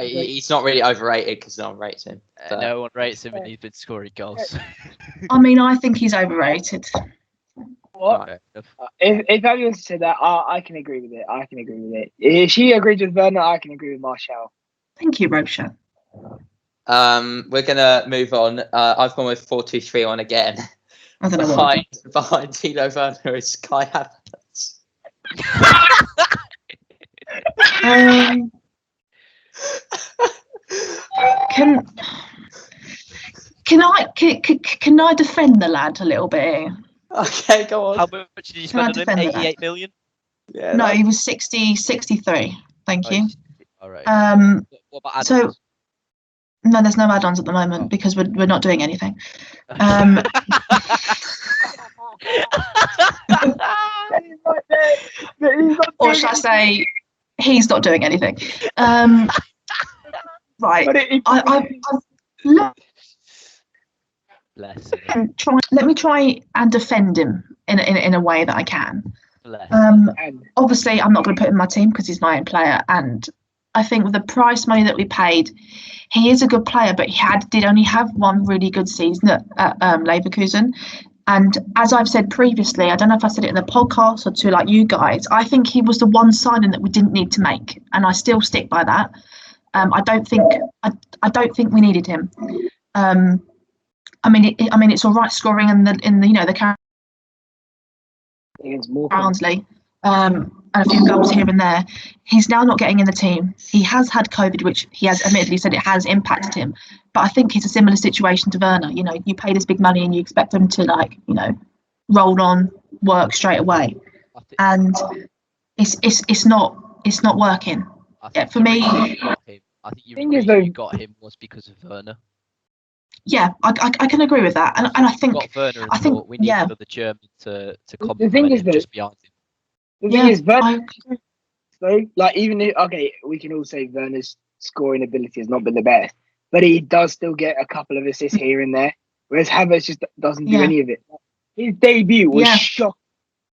He's not really overrated because no one rates him. No one rates him, and he's been scoring goals. I mean, I think he's overrated. What? If anyone said that, I can agree with it. If she agrees with Werner, I can agree with Martial. Thank you, Roshan. We're gonna move on. I've gone with 4-2-3-1 again. I don't know behind Tilo Werner is Kai Havertz. Can I defend the lad a little bit? Okay, go on. How much did you spend on him? 88 million? Yeah. No, he was 63. Thank you. All right. What about add-ons? No, there's no add-ons at the moment because we're not doing anything. Or should I say, he's not doing anything. Right. Let me try and defend him in a way that I can. Obviously, I'm not going to put him in my team because he's my own player, and I think with the price money that we paid, he is a good player, but he did only have one really good season at Leverkusen. And as I've said previously, I don't know if I said it in the podcast or to like you guys, I think he was the one signing that we didn't need to make, and I still stick by that. I don't think we needed him. I mean, it's all right scoring in the Barnsley, and a few goals here and there. He's now not getting in the team. He has had COVID, which he has admittedly said it has impacted him. But I think it's a similar situation to Werner. You know, you pay this big money and you expect them to roll on, work straight away, and it's not working. For me, I think you got him was because of Werner. Yeah, I can agree with that, and I think we need another German to complement him just behind him. The thing is, Werner, we can all say Werner's scoring ability has not been the best, but he does still get a couple of assists here and there, whereas Havertz just doesn't do any of it. His debut was shocking.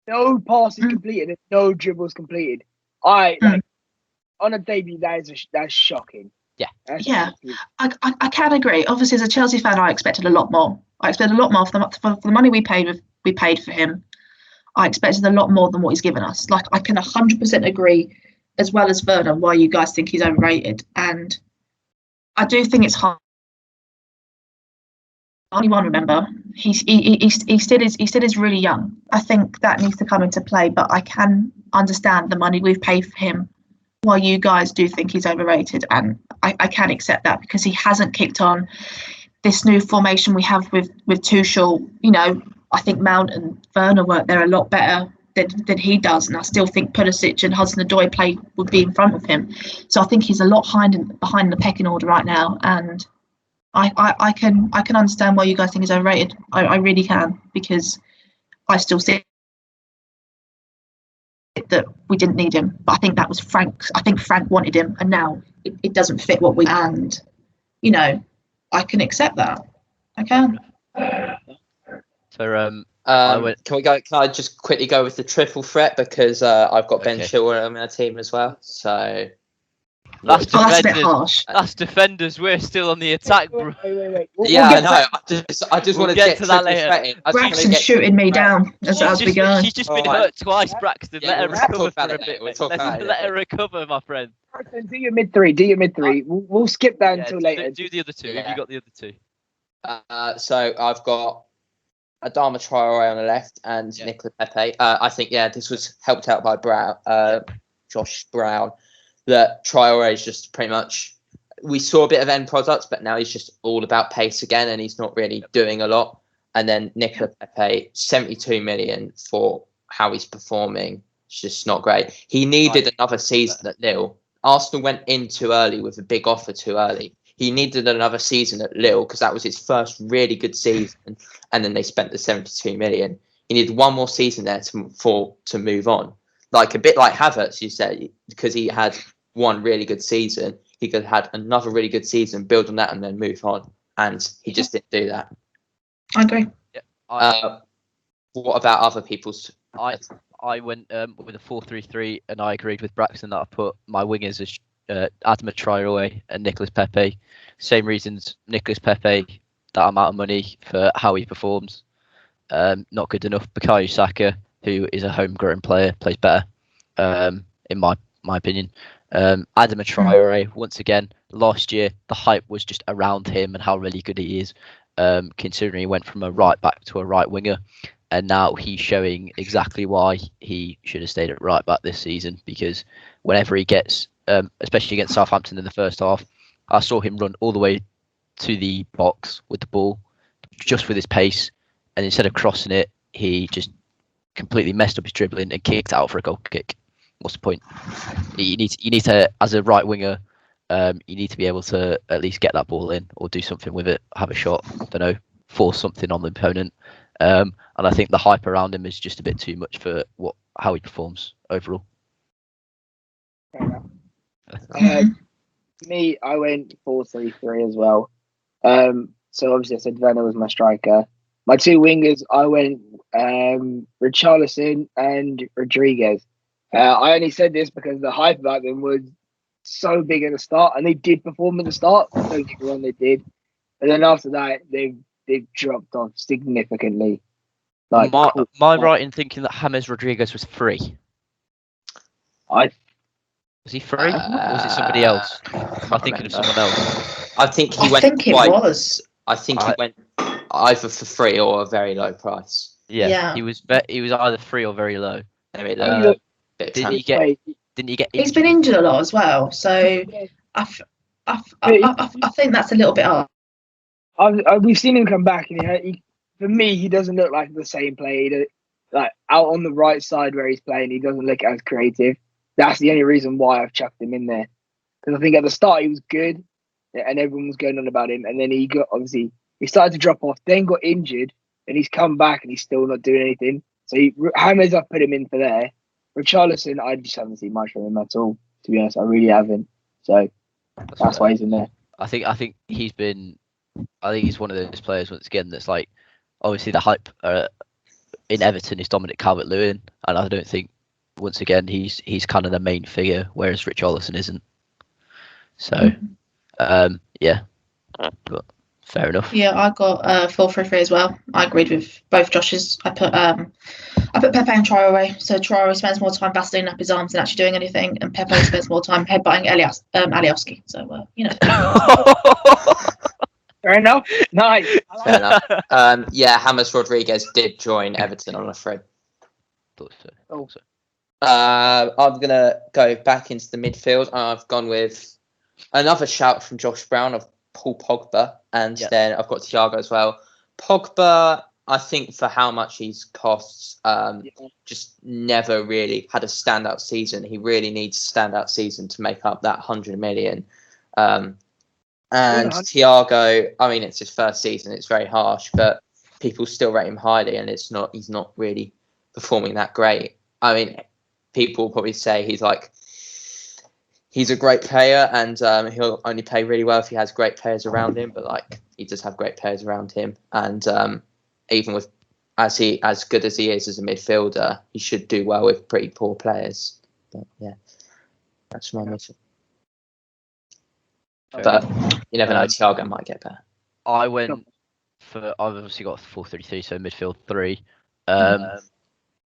No passes completed and no dribbles completed. On a debut, that's shocking. Yeah, I can agree. Obviously, as a Chelsea fan, I expected a lot more. I expected a lot more for the money we paid for him. I expected a lot more than what he's given us. Like, I can 100% agree, as well as Werner, why you guys think he's overrated. And I do think it's hard. Only one, remember, he still is really young. I think that needs to come into play. But I can understand the money we've paid for him, why you guys do think he's overrated, and I can accept that because he hasn't kicked on. this new formation we have with Tuchel, you know, I think Mount and Werner work there a lot better than he does, and I still think Pulisic and Hudson-Odoi would be in front of him. So I think he's a lot behind the pecking order right now, and I can understand why you guys think he's overrated. I really can, because I still see that we didn't need him, but I think that was Frank. I think Frank wanted him, and now it doesn't fit what we. And you know, I can accept that. I can. So Can I just quickly go with the triple threat, because I've got Ben Chilwell on my team as well. So that's a bit harsh. That's defenders. We're still on the attack, bro. Wait. Yeah, no. I just want to get to that later. Braxton's shooting me down as we go. She's just been hurt twice, Braxton. Yeah, let her recover for a bit. Let her recover, my friend. Braxton, do your mid three. We'll skip that until later. Do the other two. Have you got the other two? So I've got Adama Traore on the left and Nicolas Pepe. I think this was helped out by Josh Brown. That Traore is just pretty much. We saw a bit of end products, but now he's just all about pace again, and he's not really doing a lot. And then Nicolas Pepe, 72 million for how he's performing. It's just not great. He needed another season at Lille. Arsenal went in too early with a big offer too early. He needed another season at Lille because that was his first really good season, and then they spent the 72 million. He needed one more season there to move on, like a bit like Havertz, you said, because he had one really good season. He could have had another really good season, build on that, and then move on. And he just didn't do that. I agree. Yeah, what about other people's? I went with a 4-3-3, and I agreed with Braxton that I put my wingers as Adama Traore and Nicolas Pepe. Same reasons. Nicolas Pepe, that amount of money for how he performs, not good enough. Bukayo Saka, who is a homegrown player, plays better, in my opinion. Adama Traore, once again, last year the hype was just around him and how really good he is, considering he went from a right back to a right winger, and now he's showing exactly why he should have stayed at right back this season, because whenever he gets, especially against Southampton in the first half, I saw him run all the way to the box with the ball, just with his pace, and instead of crossing it, he just completely messed up his dribbling and kicked out for a goal kick. What's the point? You need to, as a right winger, you need to be able to at least get that ball in or do something with it, have a shot, don't know, force something on the opponent. And I think the hype around him is just a bit too much for how he performs overall. Me, I went 4-3-3 as well. So obviously I said Werner was my striker. My two wingers, I went Richarlison and Rodriguez. I only said this because the hype about them was so big at the start, and they did perform at the start. Don't get me wrong, they did. But then after that, they've dropped off significantly. Like, am I right in thinking that James Rodriguez was free? Was he free? Or was it somebody else? Am I thinking of someone else? I think he went. I think it was. I think he went either for free or a very low price. Yeah. He was either free or very low. Very low. Didn't he get injured? He's been injured a lot as well, so I think that's a little bit hard. We've seen him come back, and for me, he doesn't look like the same player. Like out on the right side where he's playing, he doesn't look as creative. That's the only reason why I've chucked him in there, because I think at the start he was good, and everyone was going on about him, and then he started to drop off, then got injured, and he's come back and he's still not doing anything. So James, I've put him in for there. Richarlison, I just haven't seen much from him at all, to be honest. I really haven't. So that's why he's in there. I think he's one of those players, once again, that's like, obviously the hype in Everton is Dominic Calvert-Lewin, and I don't think, once again, he's kind of the main figure, whereas Richarlison isn't. So, yeah, but fair enough. Yeah, I got 4-3-3 as well. I agreed with both Josh's. I put Pepe and Traore. So Traore spends more time vaseline up his arms than actually doing anything, and Pepe spends more time headbutting Alioski. So Fair enough. Nice. Fair enough. James Rodriguez did join Everton on a free. Thought so. I'm gonna go back into the midfield. I've gone with another shout from Josh Brown. Paul Pogba, and Yeah. then I've got Thiago as well. Pogba, I think for how much he's costs, just never really had a standout season. He really needs a standout season to make up that 100 million. And Thiago, I mean, it's his first season. It's very harsh, but people still rate him highly, and he's not really performing that great. I mean, people will probably say he's a great player, and he'll only play really well if he has great players around him. But like, he does have great players around him, and even with as good as he is as a midfielder, he should do well with pretty poor players. But yeah, that's my mission. But you never know, Thiago might get better. I've obviously got 4-3-3, so midfield 3.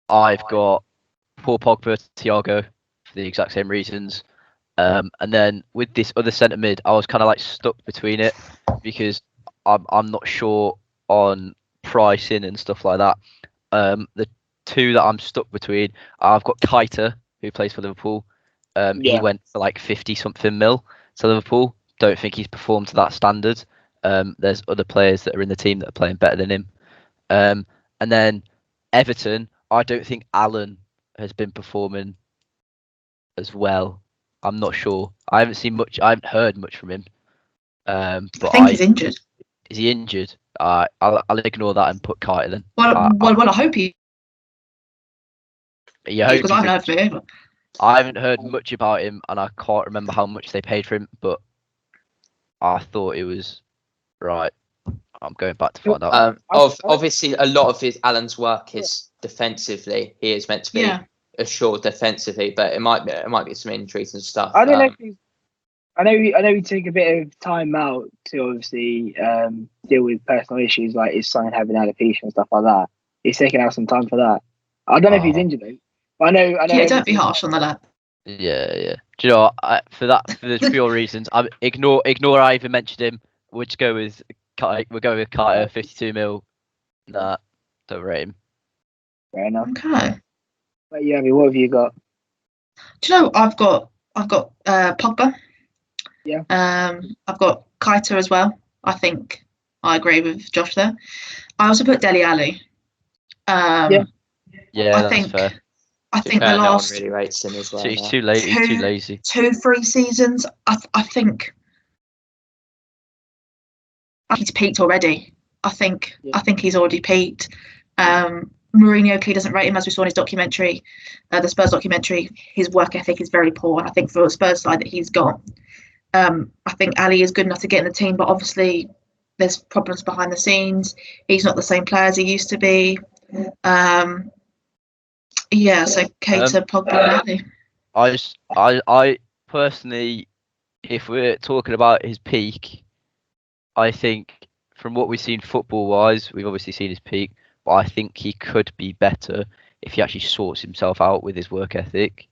I've got Paul Pogba, Thiago for the exact same reasons. And then with this other centre mid, I was kind of like stuck between it because I'm not sure on pricing and stuff like that. The two that I'm stuck between, I've got Keita, who plays for Liverpool. He went for like 50 something mil to Liverpool. Don't think he's performed to that standard. There's other players that are in the team that are playing better than him. And then Everton, I don't think Allen has been performing as well. I'm not sure. I haven't seen much. I haven't heard much from him. But I think he's injured. Is he injured? I'll ignore that and put Keita then. Well, I hope he. Because I haven't heard from him. I haven't heard much about him, and I can't remember how much they paid for him. But I thought it was right. I'm going back to find out. Obviously, a lot of Alan's work is defensively. He is meant to be assured defensively, but it might be some injuries and stuff. I don't know if he's. I know he took a bit of time out to obviously deal with personal issues like his son having alopecia and stuff like that. He's taking out some time for that. I don't know if he's injured though. I know. Yeah, don't be harsh on the lad. Yeah. Do you know what? For the pure reasons, I ignore I even mentioned him. We'll just go with Keita, 52 mil. Nah, don't rate him. Fair enough. Okay. But yeah, what have you got? Do you know I've got Pogba. Yeah. I've got Keita as well. I think I agree with Josh there. I also put Dele Alli. Yeah, that's fair. I think the last no one really rates him as well. He's too lazy. He's too lazy. 2-3 seasons. I think he's peaked already. I think he's already peaked. Mourinho clearly doesn't rate him, as we saw in his documentary, the Spurs documentary. His work ethic is very poor, and I think for the Spurs side that he's got, I think Ali is good enough to get in the team, but obviously there's problems behind the scenes. He's not the same player as he used to be. So Keita, Pogba, and Ali. I personally, if we're talking about his peak, I think from what we've seen football-wise, we've obviously seen his peak, but I think he could be better if he actually sorts himself out with his work ethic.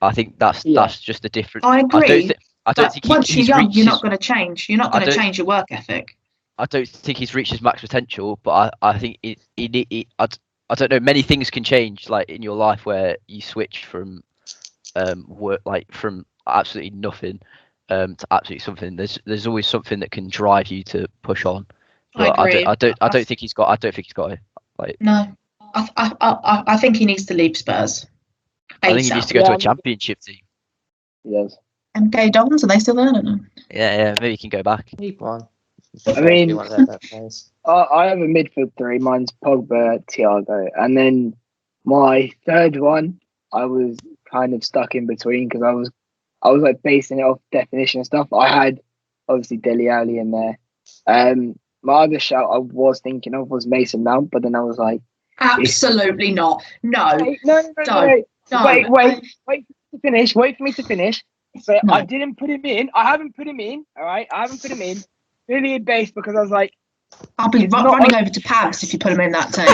I think that's just the difference. I agree. I don't think once you're young, you're not going to change. You're not going to change your work ethic. I don't think he's reached his max potential, but I think I don't know. Many things can change, like in your life, where you switch from work, like from absolutely nothing to absolutely something. There's always something that can drive you to push on. But I agree. I don't think he's got it. Like, no, I think he needs to leave Spurs. I think he needs to go to a championship team. He does. MK Dons, are they still there? I don't know. Yeah, maybe he can go back. Keep on. I mean, I have a midfield 3. Mine's Pogba, Thiago, and then my third one, I was kind of stuck in between because I was like basing it off definition and stuff. I had obviously Dele Alli in there. My other shout I was thinking of was Mason Mount, but then I was like, absolutely not. No. No. Wait for me to finish. So no. I didn't put him in. I haven't put him in. All right, I haven't put him in. Really based because I was like, I'll be running over to Pabs if you put him in that team.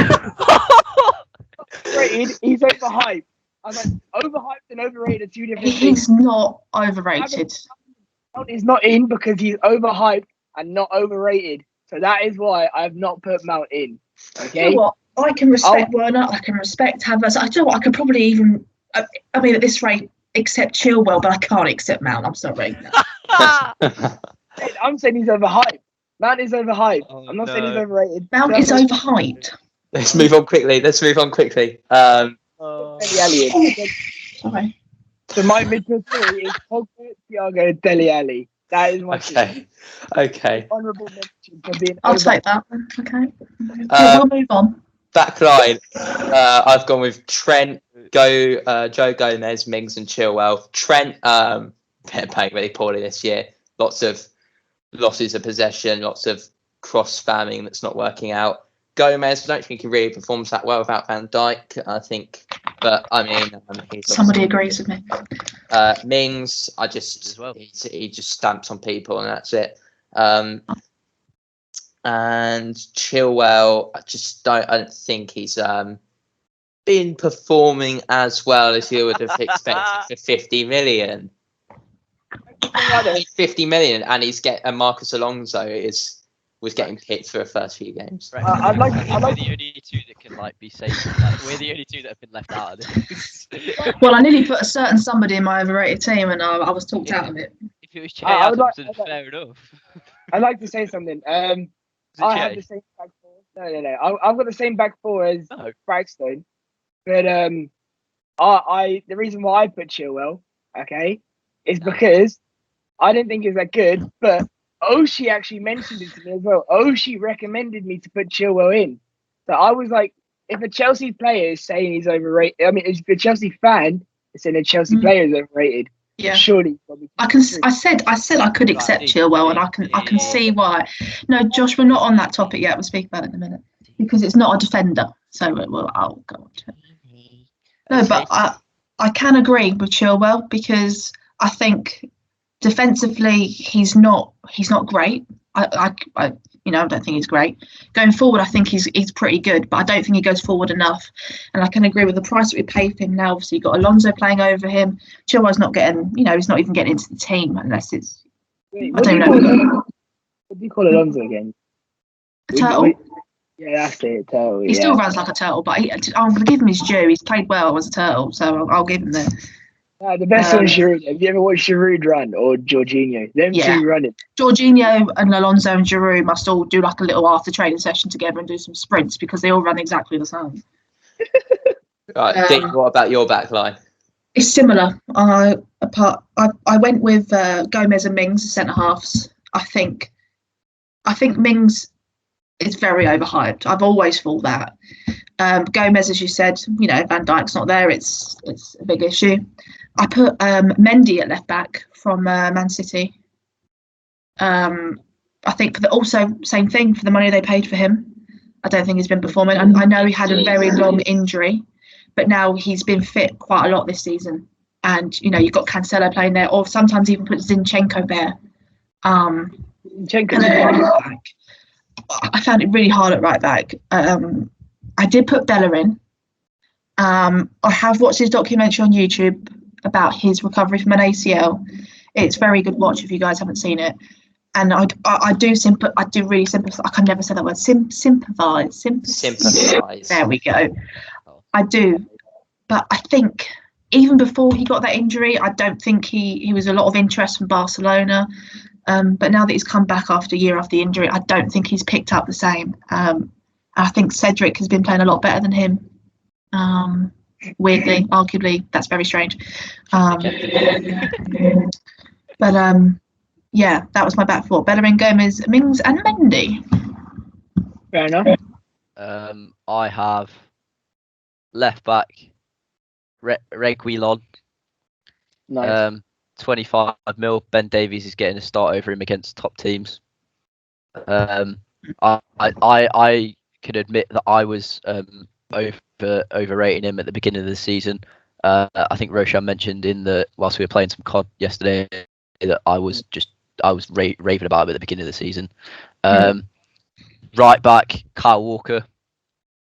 He's overhyped. I was like, overhyped and overrated are two different things. He's not overrated. Mount is not in because he's overhyped and not overrated. So that is why I have not put Mount in. Okay. You know what? I can respect Werner. I can respect Havertz. I don't know what, I could probably even. I mean, at this rate, accept Chilwell, but I can't accept Mount. I'm sorry. I I'm saying he's overhyped. Mount is overhyped. Oh, I'm not saying he's no. overrated. Mount is overhyped. Let's move on quickly. Dele Alli. Sorry. So my midfield three is Pogba, Thiago, Dele Alli. That is my Okay. honourable mention for being I'll over. take that. Okay. We'll move on. Back line. I've gone with Trent, Joe Gomez, Mings, and Chilwell. Trent playing really poorly this year. Lots of losses of possession, lots of cross spamming that's not working out. Gomez, I don't think he really performs that well without Van Dijk, I think. But I mean, Somebody agrees with me. Mings, As well. he just stamps on people and that's it. And Chilwell, I don't think he's been performing as well as you would have expected for 50 million. 50 million, and and Marcus Alonso was getting picked for the first few games. Right. I'd like- We're the only two that can be saved. We're the only two that have been left out of this. Well, I nearly put a certain somebody in my overrated team, and I was talked out of it. If it was Che I would Adams, like- then fair enough. I'd like to say something. I have the same back four. No. I've got the same back four as Bragstone. But the reason why I put Chilwell, okay, is because I didn't think he was that good, but Oshie actually mentioned it to me as well. Oshie recommended me to put Chilwell in. So I was like, if a Chelsea player is saying he's overrated, I mean, if a Chelsea fan is saying a Chelsea player is overrated, Yeah. surely. I said I could accept Chilwell, and I can see why. No, Josh, we're not on that topic yet. We'll speak about it in a minute because it's not a defender. So I'll go on to it. No, but I can agree with Chilwell because I think defensively he's not great. I don't think he's great. Going forward, I think he's pretty good, but I don't think he goes forward enough. And I can agree with the price that we pay for him now. Obviously, you've got Alonso playing over him. Chilwell's not getting, he's not even getting into the team unless it's. What do you call Alonso again? A turtle. Yeah, that's it. Turtle. He still runs like a turtle, but I'm going to give him his due. He's played well as a turtle, so I'll give him that. The best one is Giroud. Have you ever watched Giroud run or Jorginho? Them two running. Jorginho and Alonso and Giroud must all do like a little after training session together and do some sprints because they all run exactly the same. Right, Dick, what about your back line? It's similar. I went with Gomez and Mings, centre halves. I think Mings is very overhyped. I've always thought that. Gomez, as you said, Van Dijk's not there. It's a big issue. I put Mendy at left back from Man City. I think also same thing for the money they paid for him. I don't think he's been performing. I know he had a very long injury, but now he's been fit quite a lot this season. And you've got Cancelo playing there, or sometimes even put Zinchenko there. Zinchenko. I found it really hard at right back. I did put Bella in. I have watched his documentary on YouTube about his recovery from an ACL. It's very good watch if you guys haven't seen it. And I do really sympathise. I can never say that word. Sympathise. There we go. I do, but I think even before he got that injury, I don't think he was a lot of interest from Barcelona. But now that he's come back after a year after the injury, I don't think he's picked up the same. I think Cedric has been playing a lot better than him. Weirdly, arguably, that's very strange. But yeah, that was my back four. Bellerin, Gomez, Mings, and Mendy. Fair enough. I have left back Reguilon. Nice. 25 mil. Ben Davies is getting a start over him against top teams. I can admit that I was overrating him at the beginning of the season. I think Roshan mentioned whilst we were playing some COD yesterday that I was raving about him at the beginning of the season. Right back, Kyle Walker.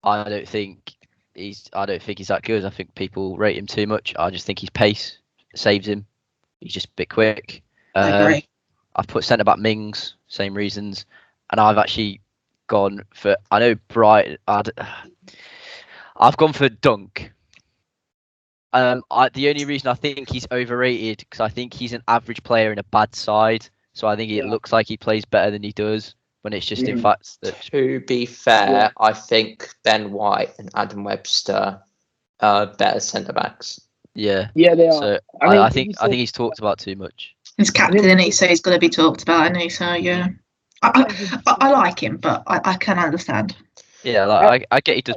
I don't think he's that good. I think people rate him too much. I just think his pace saves him. He's just a bit quick. I agree. I've put centre back Mings, same reasons, and I've actually gone for. I know Bright. I've gone for Dunk. The only reason I think he's overrated because I think he's an average player in a bad side, So I think it looks like he plays better than he does when it's just in fact that. To be fair, I think Ben White and Adam Webster are better centre backs. Yeah. Yeah, they are. So I I think he's talked about too much. He's captain, isn't he? So he's going to be talked about, isn't he? So yeah, I like him, but I can understand. Yeah, like I get he does.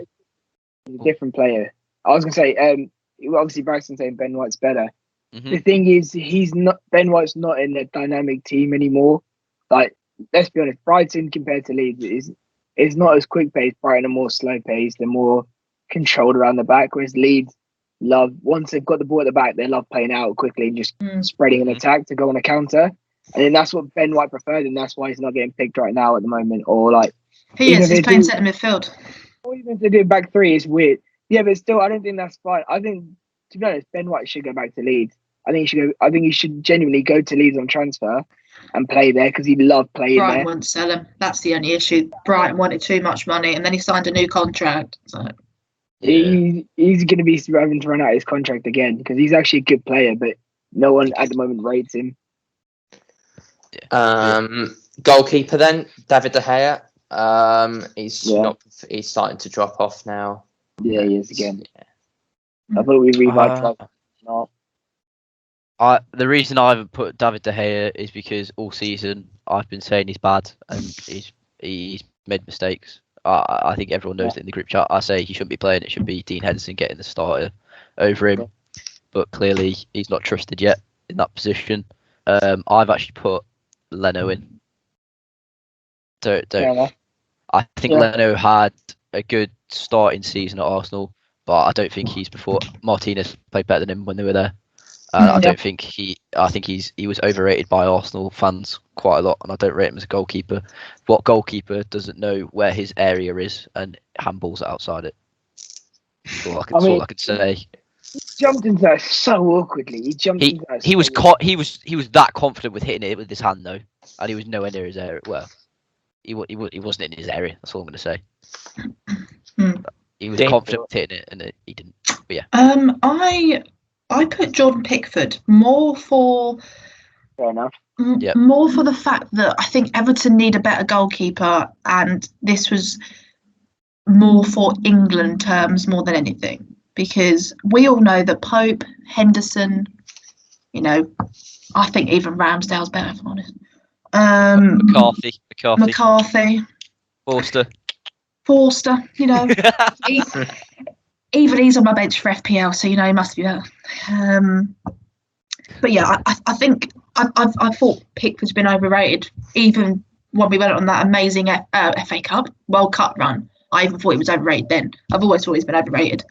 He's a different player. I was gonna say, obviously Braxton saying Ben White's better. Mhm. The thing is, Ben White's not in a dynamic team anymore. Like, let's be honest, Brighton compared to Leeds is not as quick paced. Brighton are more slow paced. They're more controlled around the back, whereas Leeds once they've got the ball at the back, they love playing out quickly and just spreading an attack to go on a counter. And then that's what Ben White preferred, and that's why he's not getting picked right now at the moment. Or like, He's playing centre midfield. Or even if they do back three, it's weird. Yeah, but still, I don't think that's fine. I think, to be honest, Ben White should go back to Leeds. I think he should genuinely go to Leeds on transfer and play there because he loved playing Brighton there. wouldn't sell him. That's the only issue. Brighton wanted too much money, and then he signed a new contract. So he's going to be having to run out his contract again because he's actually a good player, but no one at the moment rates him. Goalkeeper then, David De Gea. He's starting to drop off now. Yeah, he is again. I thought we revived not. The reason I haven't put David De Gea is because all season I've been saying he's bad and he's made mistakes. I think everyone knows it in the group chat. I say he shouldn't be playing. It should be Dean Henderson getting the starter over him. But clearly he's not trusted yet in that position. I've actually put Leno in. Don't. I think Leno had a good starting season at Arsenal, but I don't think he's before. Martinez played better than him when they were there. I don't think he was overrated by Arsenal fans quite a lot, and I don't rate him as a goalkeeper. What goalkeeper doesn't know where his area is and handballs it outside it? That's all I could say. He jumped into that so awkwardly. He was that confident with hitting it with his hand though, and he was nowhere near his area. Well, he wasn't in his area. That's all I'm going to say. He was confident with hitting it, and he didn't. But yeah. I put Jordan Pickford more for. Fair enough. More for the fact that I think Everton need a better goalkeeper, and this was more for England terms more than anything, because we all know that Pope, Henderson, I think even Ramsdale's better, if I'm honest. McCarthy. Forster, even he's on my bench for FPL, so he must be better. But yeah, I think I thought Pickford's been overrated. Even when we went on that amazing FA Cup World Cup run, I even thought he was overrated then. I've always thought he's been overrated.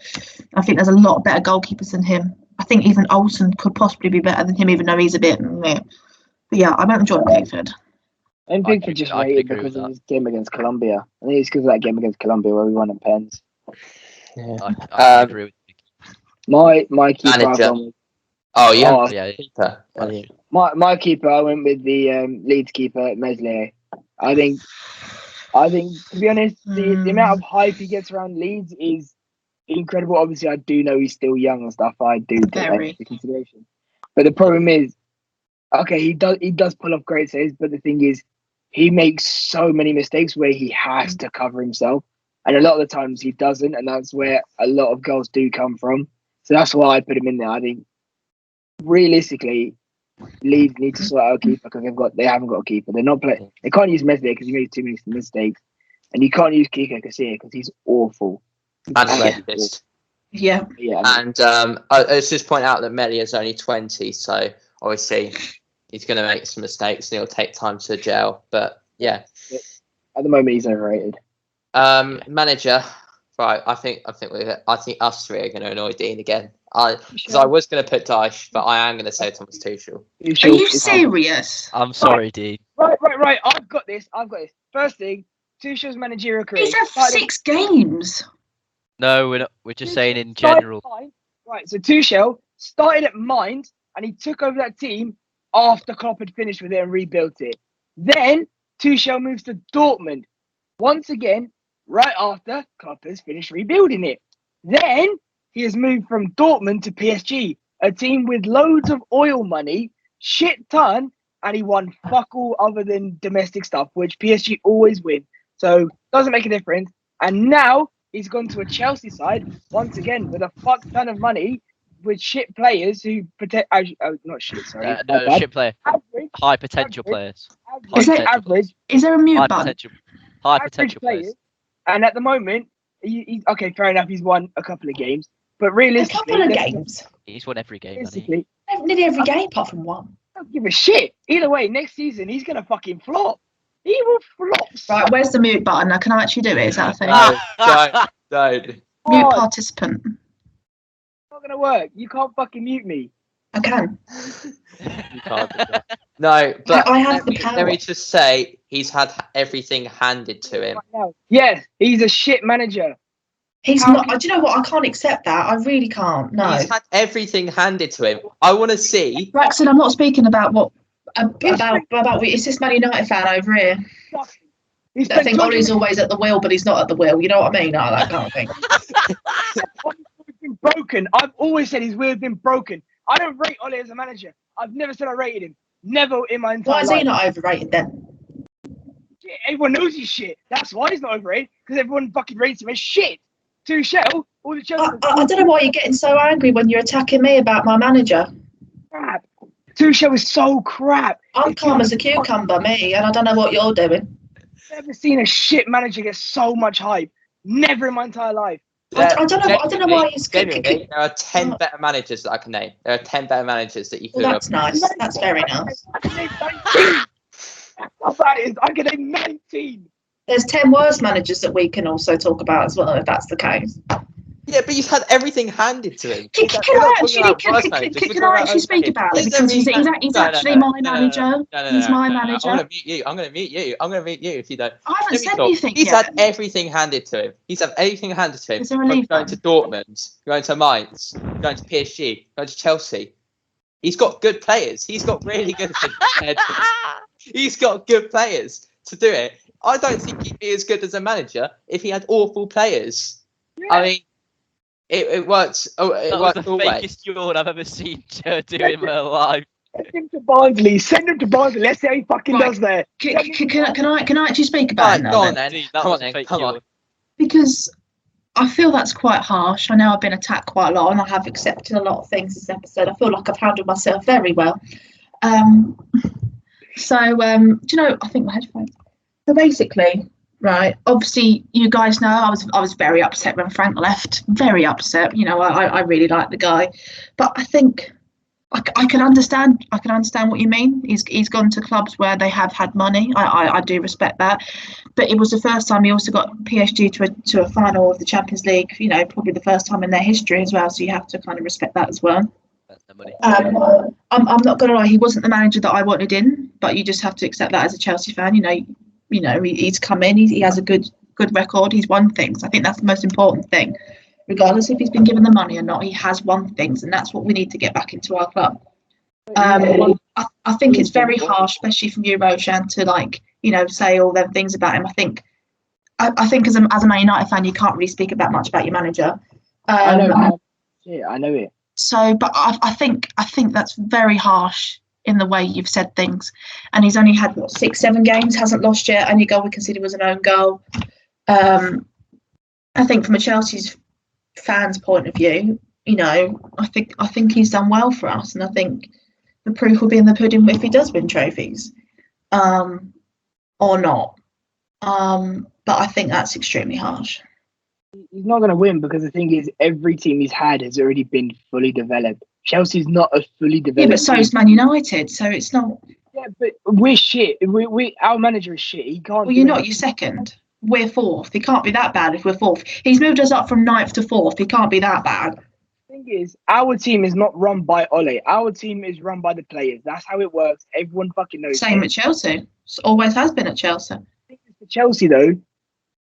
I think there's a lot better goalkeepers than him. I think even Olsen could possibly be better than him, even though he's a bit. But yeah, I went with Jordan Pickford. And Pickford just rated because of his game against Colombia. I think it's because of that game against Colombia where we won in pens. Yeah. I agree with you. My keeper. Manager. My keeper, I went with the Leeds keeper, Meslier. I think to be honest, the amount of hype he gets around Leeds is incredible. Obviously, I do know he's still young and stuff. I do take that into consideration. But the problem is, okay, he does pull off great saves, but the thing is, he makes so many mistakes where he has to cover himself. And a lot of the times he doesn't, and that's where a lot of goals do come from. So that's why I put him in there. I think realistically, Leeds need to sort out a keeper because they haven't got a keeper. They're not playing. They can't use Meslier because he made too many mistakes, and you can't use Kiko Casilla because he's awful. Yeah. And let's just point out that Melia's only 20, so obviously he's going to make some mistakes and it'll take time to gel. But yeah, at the moment he's overrated. Manager, right? I think us three are going to annoy Dean again. Because I was going to put Dyche, but I am going to say Thomas Tuchel. Are you serious? I'm sorry, Dean. Right. I've got this. First thing, Tuchel's managerial career. He's had 6 games. No, we're not. We're just saying in general. Right. So Tuchel started at Mainz, and he took over that team after Klopp had finished with it and rebuilt it. Then Tuchel moves to Dortmund once again, right after Klopp has finished rebuilding it. Then he has moved from Dortmund to PSG, a team with loads of oil money, shit ton, and he won fuck all other than domestic stuff, which PSG always win. So doesn't make a difference. And now he's gone to a Chelsea side once again with a fuck ton of money with shit players who protect. Not shit, sorry. No, shit player. Average, High potential players. average, Is there a mute High button? potential. High average potential players. And at the moment, he's okay. Fair enough. He's won a couple of games, but A realistically, couple of games. He's won every game, hasn't he? realistically, Nearly every game apart from one. I don't give a shit. Either way, next season he's gonna fucking flop. He will flop. Right, where's the mute button? Now, can I actually do it? Is that a thing? Don't. Mute Oh, participant. it's not gonna work. You can't fucking mute me. I can. You can't do that. No, but I have the let me power. just say he's had everything handed to him. Right now. Yeah, he's a shit manager. He's How not. Do you know what? I can't accept that. I really can't. No. He's had everything handed to him. I want to see. Braxton, I'm not speaking about what about. Is this Man United fan over here? He's I think Ollie's always at the wheel, but he's not at the wheel. You know what I mean? Like that kind of thing. been broken. I've always said his wheel's been broken. I don't rate Ollie as a manager. I've never said I rated him. Never in my entire Why is life. he not overrated then? Everyone knows he's shit. That's why he's not overrated, because everyone fucking rates him as shit. Tuchel, all the Chelsea I don't know why you're getting so angry when you're attacking me about my manager. crap. Tuchel is so crap. I'm calm as a cucumber, me, and I don't know what you're doing. I've never seen a shit manager get so much hype. Never in my entire life. I don't know why he's. Genuinely, there are 10 better managers that I can name. There are 10 better managers that you could Well, that's nice. That's very nice. I can name 19. That's how bad it is. I can name 19. There's 10 worst managers that we can also talk about as well, if that's the case. Yeah, but he's had everything handed to him. Can I actually speak about it? Because he's actually my manager. He's my manager. I'm going to mute you. I'm going to mute you. I'm going to mute you if you don't. I haven't Let me said talk. anything He's yet. had everything handed to him. He's had everything handed to him. Is there a From leave going to Dortmund, going to Mainz, going to PSG, going to Chelsea. He's got good players. He's got really good players. He's got good players to do it. I don't think he'd be as good as a manager if he had awful players. Yeah. I mean, it works. Oh, it That was works the all ways. fakest yawn I've ever seen her do in my life. Send him to Barnsley. Send him to Barnsley. Let's see how he fucking does there. Can I actually speak about it now? Go on then? then. That Come was on a then. fake Come on. yawn. Because I feel that's quite harsh. I know I've been attacked quite a lot and I have accepted a lot of things this episode. I feel like I've handled myself very well. Do you know, I think my headphones. So basically, right, obviously you guys know I was very upset when Frank left. Very upset. You know, I really like the guy. But I think I can understand what you mean. He's gone to clubs where they have had money. I do respect that. But it was the first time he also got PSG to a final of the Champions League, you know, probably the first time in their history as well. So you have to kind of respect that as well. That's the money. I'm not gonna lie, he wasn't the manager that I wanted in, but you just have to accept that as a Chelsea fan. You know, he's come in, he has a good record, he's won things. I think that's the most important thing. Regardless if he's been given the money or not, he has won things, and that's what we need to get back into our club. I think it's very harsh, especially from you, Roshan, to like, you know, say all them things about him. I think as a Man United fan, you can't really speak about much about your manager. I know. Yeah, I know it. So, but I think that's very harsh in the way you've said things. And he's only had 6-7 games, hasn't lost yet. Only goal we conceded was an own goal. I think from a Chelsea's fans' point of view, you know, I think he's done well for us, and I think the proof will be in the pudding if he does win trophies, or not. But I think that's extremely harsh. He's not going to win because the thing is, every team he's had has already been fully developed. Chelsea's not a fully developed. Yeah, but so is Man United, so it's not. Yeah, but we're shit. Our manager is shit. He can't. Well, you're not. You're second. We're fourth. He can't be that bad if we're fourth. He's moved us up from 9th to 4th. He can't be that bad. The thing is, our team is not run by Ole. Our team is run by the players. That's how it works. Everyone fucking knows. Same at Chelsea. It always has been at Chelsea. The thing is, for Chelsea though,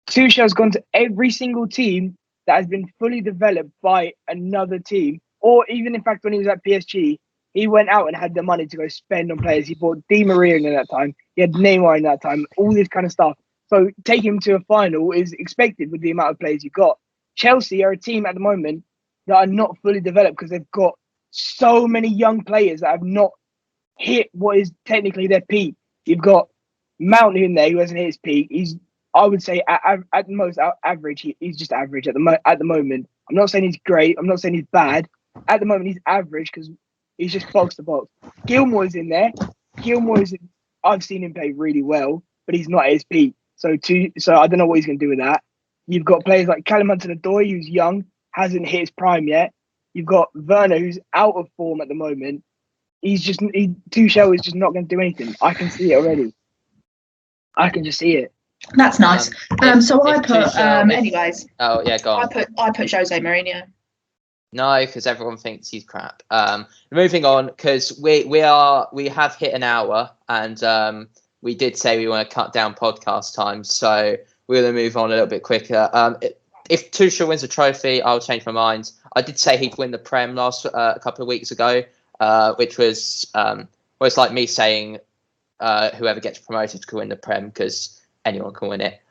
Tuchel's gone to every single team that has been fully developed by another team. Or even in fact, when he was at PSG, he went out and had the money to go spend on players. He bought Di Maria in that time. He had Neymar in that time. All this kind of stuff. So taking him to a final is expected with the amount of players you've got. Chelsea are a team at the moment that are not fully developed because they've got so many young players that have not hit what is technically their peak. You've got Mount in there who hasn't hit his peak. He's, I would say, at the most average. He's just average at the moment. I'm not saying he's great. I'm not saying he's bad. At the moment, he's average because he's just box to box. Gilmore's in there. I've seen him play really well, but he's not at his peak. So I don't know what he's going to do with that. You've got players like Callum Hudson-Odoi, who's young, hasn't hit his prime yet. You've got Werner, who's out of form at the moment. Tuchel is just not going to do anything. I can see it already. I can just see it. That's nice. So I put anyways. Oh yeah, go on. I put Jose Mourinho. No, because everyone thinks he's crap. Moving on, because we have hit an hour, and we did say we want to cut down podcast time, so we're going to move on a little bit quicker. If Tuchel wins a trophy, I'll change my mind. I did say he'd win the Prem a couple of weeks ago, which was it's like me saying whoever gets promoted could win the Prem because anyone can win it.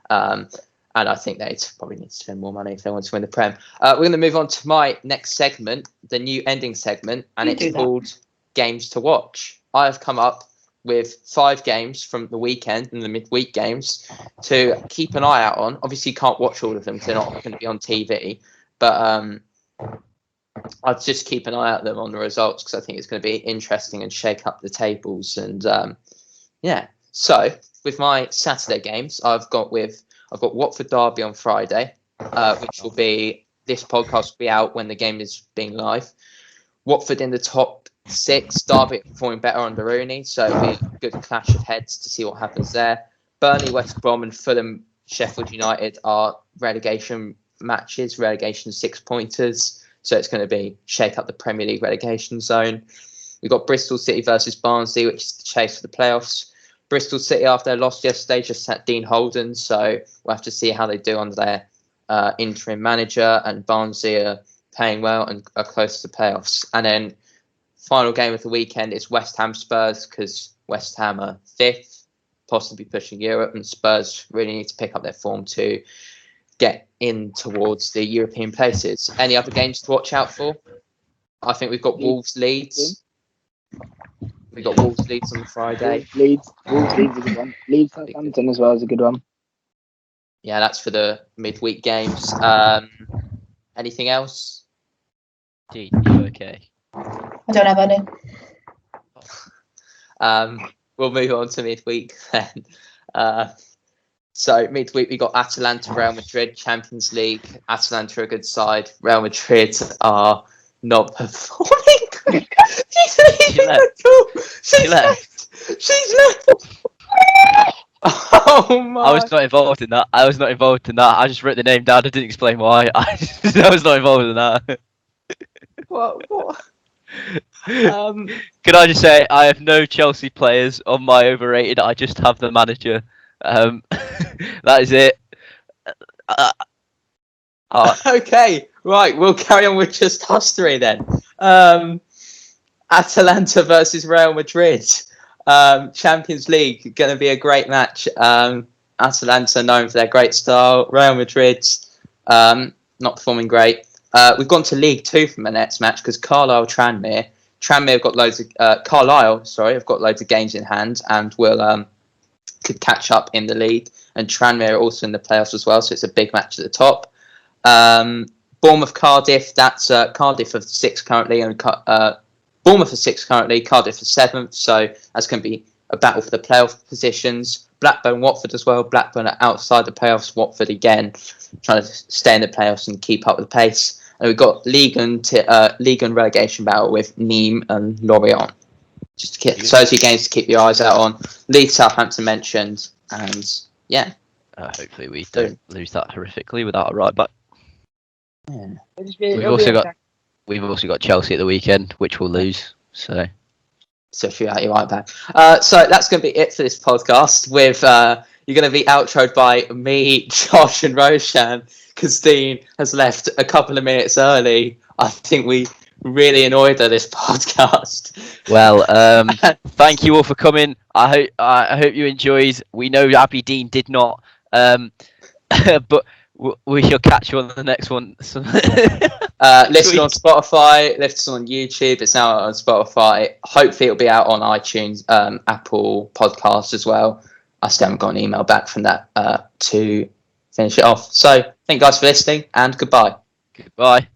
And I think they probably need to spend more money if they want to win the Prem. We're going to move on to my next segment, the new ending segment, and it's called Games to Watch. I have come up with 5 games from the weekend and the midweek games to keep an eye out on. Obviously, you can't watch all of them because they're not going to be on TV, but I'll just keep an eye out them on the results because I think it's going to be interesting and shake up the tables. And so with my Saturday games, I've got Watford Derby on Friday, which will be, this podcast will be out when the game is being live. Watford in the top 6, Derby performing better under Rooney, so it'll be a good clash of heads to see what happens there. Burnley, West Brom and Fulham, Sheffield United are relegation matches, relegation 6-pointers, so it's going to be shake up the Premier League relegation zone. We've got Bristol City versus Barnsley, which is the chase for the playoffs. Bristol City, after their loss yesterday, just sat Dean Holden, so we'll have to see how they do under their interim manager, and Barnsley are playing well and are close to the playoffs. And then final game of the weekend is West Ham Spurs, because West Ham are 5th, possibly pushing Europe, and Spurs really need to pick up their form to get in towards the European places. Any other games to watch out for? I think we've got Wolves Leeds. We've got Wolves Leeds on Friday. Wolves Leeds is a good one. Leeds Southampton as well is a good one. Yeah, that's for the midweek games. Anything else? Dean, you okay? I don't have any. We'll move on to midweek then. So midweek we got Atalanta, Real Madrid, Champions League. Atalanta are a good side. Real Madrid are not performing. She's left. Oh my! I was not involved in that. I just wrote the name down. I didn't explain why. I was not involved in that. What? Could I just say I have no Chelsea players on my overrated. I just have the manager. That is it. Okay, right. We'll carry on with just us 3 then. Atalanta versus Real Madrid. Champions League, going to be a great match. Atalanta known for their great style. Real Madrid not performing great. We've gone to League 2 from the next match because Carlisle have got loads of Carlisle. Sorry, have got loads of games in hand and will could catch up in the league. And Tranmere are also in the playoffs as well, so it's a big match at the top. Bournemouth Cardiff. That's Cardiff of 6 currently, and Bournemouth are 6 currently. Cardiff are 7th, so that's going to be a battle for the playoff positions. Blackburn, Watford as well. Blackburn are outside the playoffs. Watford again, trying to stay in the playoffs and keep up with the pace. And we've got League and relegation battle with Nîmes and Lorient. Just to keep those 2 games to keep your eyes out on. Leeds, Southampton mentioned, and yeah. Hopefully we don't lose that horrifically without a right back. Yeah. We've also got Chelsea at the weekend, which we'll lose. So if you're out, you're right back. So that's going to be it for this podcast. With you're going to be outroed by me, Josh, and Roshan, because Dean has left a couple of minutes early. I think we really annoyed her this podcast. Well, thank you all for coming. I hope you enjoyed. We know Abby Dean did not, but we shall catch you on the next one. Listen on Spotify, listen on YouTube. It's now on Spotify. Hopefully, it'll be out on iTunes, Apple Podcasts as well. I still haven't got an email back from that to finish it off. So, thank you guys for listening, and goodbye. Goodbye.